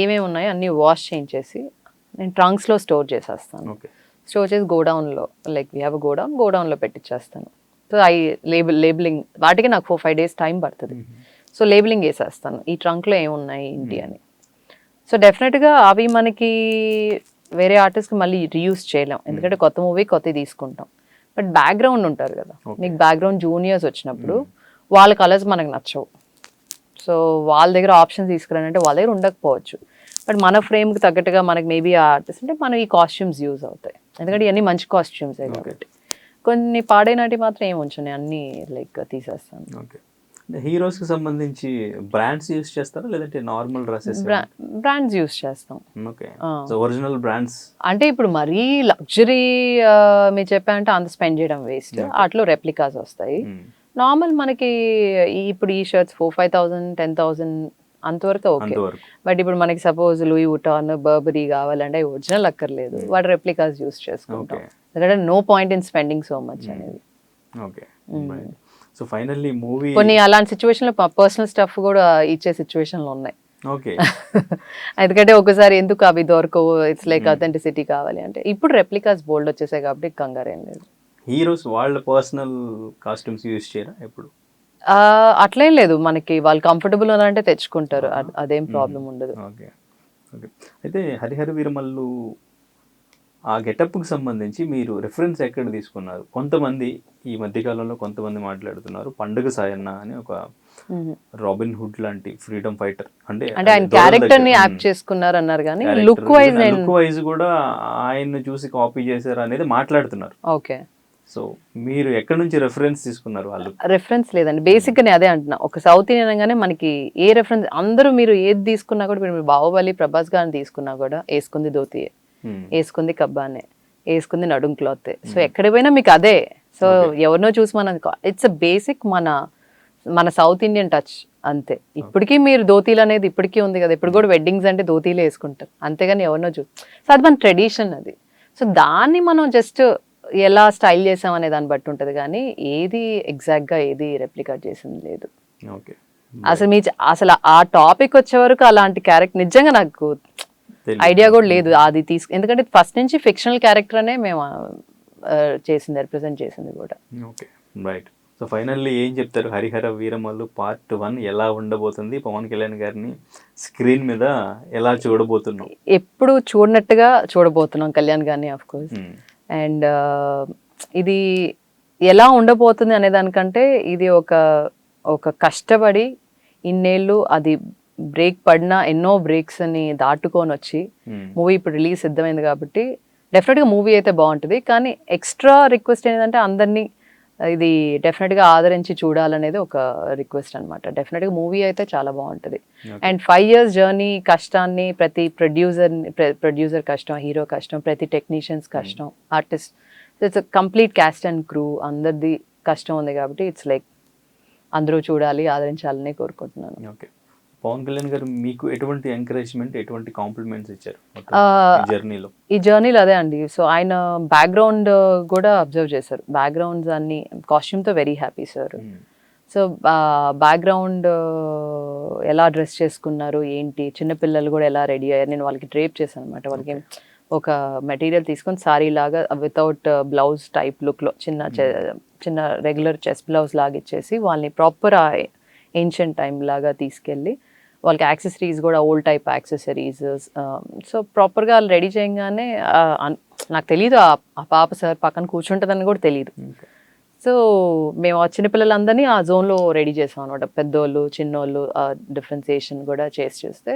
ఏమేమి ఉన్నాయో అన్నీ వాష్ చేయించేసి నేను ట్రంక్స్లో స్టోర్ చేసేస్తాను. స్టోర్ చేసి గోడౌన్లో, లైక్ వీ హ్యావ్ గోడౌన్లో పెట్టించేస్తాను. సో లేబులింగ్ వాటికి నాకు 4-5 days టైం పడుతుంది. సో లేబులింగ్ వేసేస్తాను ఈ ట్రంక్లో ఏమున్నాయి ఏంటి అని. సో డెఫినెట్గా అవి మనకి వేరే ఆర్టిస్ట్కి మళ్ళీ రీయూజ్ చేయలేం, ఎందుకంటే కొత్త మూవీ కొత్తవి తీసుకుంటాం. బట్ బ్యాక్గ్రౌండ్ ఉంటారు కదా, మీకు బ్యాక్గ్రౌండ్ జూనియర్స్ వచ్చినప్పుడు వాళ్ళ కలర్స్ మనకు నచ్చవు. సో వాళ్ళ దగ్గర ఆప్షన్స్ తీసుకురానంటే వాళ్ళ దగ్గర ఉండకపోవచ్చు. బట్ మన ఫ్రేమ్కి తగ్గట్టుగా మనకి మేబీ ఆర్టిస్ట్ అంటే మనం ఈ కాస్ట్యూమ్స్ యూజ్ అవుతాయి, ఎందుకంటే ఇవన్నీ మంచి కాస్ట్యూమ్సే కాబట్టి. కొన్ని పాడైనటి మాత్రం ఏమి ఉంచున్నాయి, అన్నీ లైక్ తీసేస్తాను. ఓకే. హీరోస్కి సంబంధించి బ్రాండ్స్ యూస్ చేస్తారా లేదంటే నార్మల్ డ్రెస్సెస్? బ్రాండ్స్ యూస్ చేస్తాం. ఓకే. సో ఒరిజినల్ బ్రాండ్స్ అంటే ఇప్పుడు మరీ లగ్జరీ మీరు చెప్పారంటే అంత స్పెండ్ చేయడం వేస్ట్, అట్లో రెప్లికాస్ వస్తాయి. నార్మల్ మనకి ఇప్పుడు ఈ షర్ట్స్ 4-5,000 10,000 అంతవరకు ఓకే. బట్ ఇప్పుడు మనకి సపోజ్ లూయి వుటాన్ బర్బరీ కావాలంటే ఒరిజినల్ అక్కర్లేదు, వాటి రెప్లికాస్ యూస్ చేసుకుంటాం. ఎందుకంటే no point in spending so much అనేది. ఓకే. సో ఫైనల్లీ మూవీ కొన్ని అలాంటి సిచ్యువేషన్లో పర్సనల్ స్టఫ్ కూడా ఇచ్చే సిచ్యువేషన్లు ఉన్నాయి. ఓకే. ఎందుకంటే ఒకసారి ఎందుకు అవి దొరకవు, ఇట్స్ లైక్ అథెంటిసిటీ కావాలి అంటే. ఇప్పుడు రెప్లికాస్ బోల్డ్ వచ్చేసాయి కాబట్టి కంగారు ఏం లేదు. హీరోస్ వాళ్ళ పర్సనల్ కాస్ట్యూమ్స్ యూస్ చేయరా ఎప్పుడు? అట్లేం లేదు, మనకి వాళ్ళు కంఫర్టబుల్ అంటే తెచ్చుకుంటారు, అదేం ప్రాబ్లం ఉండదు. ఓకే. ఓకే. అయితే హరిహర వీరమల్లు ఆ గెటప్కి సంబంధించి మీరు రిఫరెన్స్ ఎక్కడ తీసుకున్నారు? కొంతమంది ఈ మధ్యకాలంలో కొంతమంది మాట్లాడుతున్నారు పండుగ సాయన్న అని ఒక రాబిన్ హుడ్ లాంటి ఫ్రీడమ్ ఫైటర్, అంటే ఆయన క్యారెక్టర్ ని యాక్ట్ చేసుకున్నారు అన్నారు, కానీ లుక్ వైజ్ కూడా ఆయన్ని చూసి కాపీ చేశారు అనేది మాట్లాడుతున్నారు. ఓకే. సో మీరు ఎక్కడి నుంచి రెఫరెన్స్ తీసుకున్నారు? వాళ్ళు రెఫరెన్స్ లేదండి, బేసిక్గా నేను అదే అంటున్నా. ఒక సౌత్ ఇండియన్ అనగానే మనకి ఏ రెఫరెన్స్, అందరూ మీరు ఏది తీసుకున్నా కూడా, మీరు బాహుబలి ప్రభాస్ గారిని తీసుకున్నా కూడా వేసుకుంది ధోతియే, వేసుకుంది కబ్బానే, వేసుకుంది నడుం క్లాత్. సో ఎక్కడ పోయినా మీకు అదే. సో ఎవరినో చూసి మనం ఇట్స్ బేసిక్ మన సౌత్ ఇండియన్ టచ్ అంతే. ఇప్పటికీ మీరు ధోతీలు అనేది ఇప్పటికీ ఉంది కదా, ఇప్పుడు కూడా వెడ్డింగ్స్ అంటే ధోతీలే వేసుకుంటారు, అంతేగాని ఎవరినో చూసి. సో అది మన ట్రెడిషన్ అది. సో దాన్ని మనం జస్ట్ ఎలా స్టైల్ చేసాం అనే దాన్ని బట్టి ఉంటుంది, కానీ ఏది ఎగ్జాక్ట్గా ఏది రెప్లికేట్ చేసింది లేదు. ఓకే. అసలు ఆ టాపిక్ వచ్చే వరకు అలాంటి క్యారెక్టర్ నిజంగా నాకు ఐడియా కూడా లేదు అది ఎందుకంటే ఫస్ట్ నుంచి ఫిక్షనల్ క్యారెక్టర్ అనే మేము చేసింది, రిప్రజెంట్ చేసింది కూడా. Okay, right. సో ఫైనల్లీ ఏం చెప్తారు? హరిహర వీరమల్లు పార్ట్ 1 ఎలా ఉండబోతుంది? పవన్ కళ్యాణ్ గారిని స్క్రీన్ మీద ఎలా చూడబోతున్నాం? ఎప్పుడు చూడనట్టుగా చూడబోతున్నాం కళ్యాణ్ గారిని, ఆఫ్ కోర్స్. అండ్ ఇది ఎలా ఉండబోతుంది అనే దానికంటే ఇది ఒక కష్టపడి ఇన్నేళ్ళు అది బ్రేక్ పడినా ఎన్నో బ్రేక్స్ అని దాటుకొని వచ్చి మూవీ ఇప్పుడు రిలీజ్ సిద్ధమైంది కాబట్టి డెఫినెట్గా మూవీ అయితే బాగుంటుంది. కానీ ఎక్స్ట్రా రిక్వెస్ట్ ఏంటంటే అందరినీ ఇది డెఫినెట్గా ఆదరించి చూడాలనేది ఒక రిక్వెస్ట్ అనమాట. డెఫినెట్గా మూవీ అయితే చాలా బాగుంటుంది. అండ్ 5 years జర్నీ కష్టాన్ని ప్రతి ప్రొడ్యూసర్ కష్టం, హీరో కష్టం, ప్రతి టెక్నీషియన్స్ కష్టం, artist, it's complete caste and crew అందరిది కష్టం ఉంది కాబట్టి ఇట్స్ లైక్ అందరూ చూడాలి, ఆదరించాలని కోరుకుంటున్నాను. ఓకే. పవన్ కళ్యాణ్ గారు మీకు ఎటువంటి ఎంకరేజ్మెంట్, ఎటువంటి కాంప్లిమెంట్స్ ఇచ్చారు జర్నీలో? ఈ జర్నీలో అదే అండి. సో ఆయన బ్యాక్గ్రౌండ్ కూడా అబ్జర్వ్ చేశారు, బ్యాక్గ్రౌండ్స్ అన్ని కాస్ట్యూమ్తో very happy sir. So background ఎలా డ్రెస్ చేసుకున్నారు ఏంటి, చిన్నపిల్లలు కూడా ఎలా రెడీ అయ్యారు, నేను వాళ్ళకి డ్రేప్ చేశాను అనమాట. వాళ్ళకి ఒక మెటీరియల్ తీసుకొని సారీ లాగా వితౌట్ బ్లౌజ్ టైప్ లుక్లో చిన్న రెగ్యులర్ చెస్ట్ బ్లౌజ్ లాగా ఇచ్చేసి వాళ్ళని ప్రాపర్ ఏన్షియంట్ టైం లాగా తీసుకెళ్ళి వాళ్ళకి యాక్సెసరీస్ కూడా ఓల్డ్ టైప్ యాక్సెసరీస్. సో ప్రాపర్గా వాళ్ళు రెడీ చేయగానే నాకు తెలీదు ఆ పాప సార్ పక్కన కూర్చుంటుందని కూడా తెలియదు. సో మేము ఆ చిన్నపిల్లలందరినీ ఆ జోన్లో రెడీ చేసాం అనమాట, పెద్దోళ్ళు చిన్నోళ్ళు డిఫరెన్సియేషన్ కూడా చేస్తే.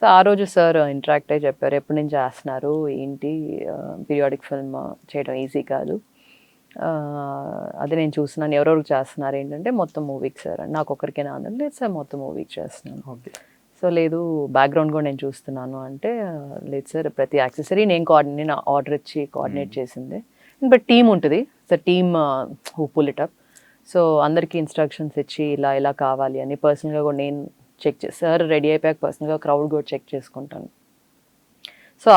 సో ఆ రోజు సార్ ఇంటరాక్ట్ అయ్యి చెప్పారు, ఎప్పటి నుంచి చేస్తున్నారు ఏంటి, పీరియాడిక్ ఫిల్మ్ చేయడం ఈజీ కాదు, అది నేను చూస్తున్నాను, ఎవరెవరికి చేస్తున్నారు ఏంటంటే మొత్తం మూవీకి సార్ అని. నాకు ఒకరికైనా అన్నారు, లేదు సార్ మొత్తం మూవీకి చేస్తున్నాను. ఓకే. సో లేదు బ్యాక్గ్రౌండ్ కూడా నేను చూస్తున్నాను అంటే, లేదు సార్ ప్రతి యాక్సెసరీ నేను ఆర్డర్ ఇచ్చి కోఆర్డినేట్ చేసింది. బట్ టీమ్ ఉంటుంది, so team who pull it up. So అందరికీ ఇన్స్ట్రక్షన్స్ ఇచ్చి ఇలా కావాలి అని పర్సనల్గా కూడా నేను చెక్ సార్ రెడీ అయిపోయాక పర్సనల్గా క్రౌడ్ కూడా చెక్ చేసుకుంటాను. సో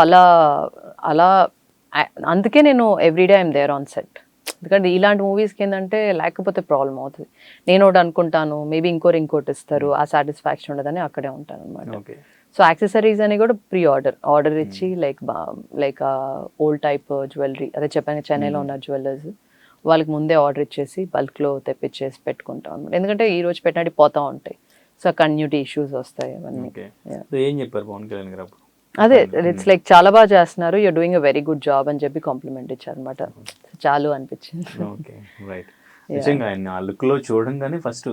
అలా అందుకే నేను everyday I'm there on set. ఎందుకంటే ఇలాంటి మూవీస్కి ఏంటంటే లేకపోతే ప్రాబ్లం అవుతుంది. నేను ఒకటి అనుకుంటాను, మేబీ ఇంకోటి ఇస్తారు, ఆ సాటిస్ఫాక్షన్ ఉండదని అక్కడే ఉంటాను అనమాట. ఓకే. సో యాక్సెసరీస్ అని కూడా ప్రీ ఆర్డర్ ఇచ్చి లైక్ ఓల్డ్ టైప్ జ్యువెలరీ, అదే చెప్పాను చెన్నైలో ఉన్న జ్యువెలర్స్ వాళ్ళకి ముందే ఆర్డర్ ఇచ్చేసి బల్క్లో తెప్పించేసి పెట్టుకుంటాం అనమాట. ఎందుకంటే ఈ రోజు పెట్టినట్టు పోతూ ఉంటాయి, సో కంటిన్యూటీ ఇష్యూస్ వస్తాయి అవన్నీ. సో ఏం చెప్పారు పవన్ కళ్యాణ్ గారు అప్పుడు? అదే ఇట్స్ లైక్ చాలా బాగా చేస్తున్నారు, you're doing a very good job అని చెప్పి కాంప్లిమెంట్ ఇచ్చారు అనమాట. చాలు అనిపించింది. Okay, right. నిజంగా ఆయన ఆ లుక్ లో చూడంగానే ఫస్ట్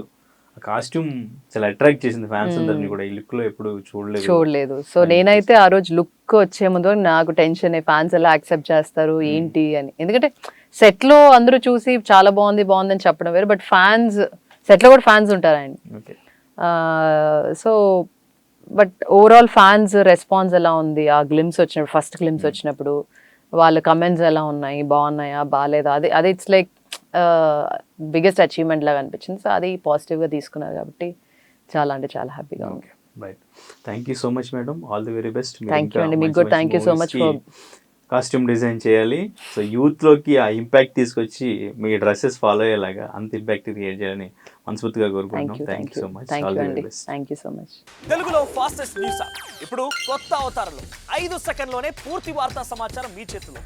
కాస్ట్యూమ్ చాలా అట్రాక్ట్ చేసింది ఫ్యాన్స్ అందరినీ కూడా. ఈ లుక్ లో ఎప్పుడు చూడలేదు. సో నేనైతే ఆ రోజు లుక్ వచ్చే ముందు నాకు టెన్షన్, ఫ్యాన్స్ ఎలా యాక్సెప్ట్ చేస్తారు ఏంటి అని. ఎందుకంటే సెట్ లో అందరూ చూసి చాలా బాగుంది అని చెప్పడం వేరు, బట్ ఫ్యాన్స్ సెట్ లో కూడా ఫ్యాన్స్ ఉంటారు ఆయన. So but overall fans response ఎలా ఉంది, ఆ గ్లిమ్స్ వచ్చినప్పుడు, ఫస్ట్ గ్లిమ్స్ వచ్చినప్పుడు వాళ్ళ కమెంట్స్ ఎలా ఉన్నాయి, బాగున్నాయా బాగాలేదా, అదే ఇట్స్ లైక్ బిగ్గెస్ట్ అచీవ్మెంట్ లాగా అనిపించింది. సో అది పాజిటివ్గా తీసుకున్నారు కాబట్టి చాలా అంటే చాలా హ్యాపీగా ఉంది. Right, thank you so much madam, all the very best. Thank you అండి, మీకు కూడా thank you so much for costume design చేయాలి. సో యూత్ లోకి ఆ ఇంపాక్ట్ తీసుకొచ్చి మీ డ్రెస్సెస్ ఫాలో అయ్యేలాగా అంత ఇంపాక్ట్ క్రియేట్ చేయాలని మనస్ఫూర్తిగా కోరుకుంటున్నాం. Thank you so much. Thank you so much. తెలుగులో ఫాస్టెస్ట్ న్యూస్ యాప్ ఇప్పుడు కొత్త అవతారంలో 5 సెకండ్లోనే పూర్తి వార్తా సమాచారం మీ చేతిలో.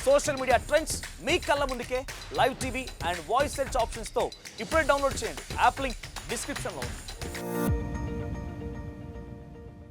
సోషల్ మీడియా ట్రెండ్స్ మీ కళ్ళ ముందుకే live TV and voice search ఆప్షన్స్తో ఇప్పుడే డౌన్లోడ్ చేయండి. యాప్ లింక్ డిస్క్రిప్షన్లో ఉంది.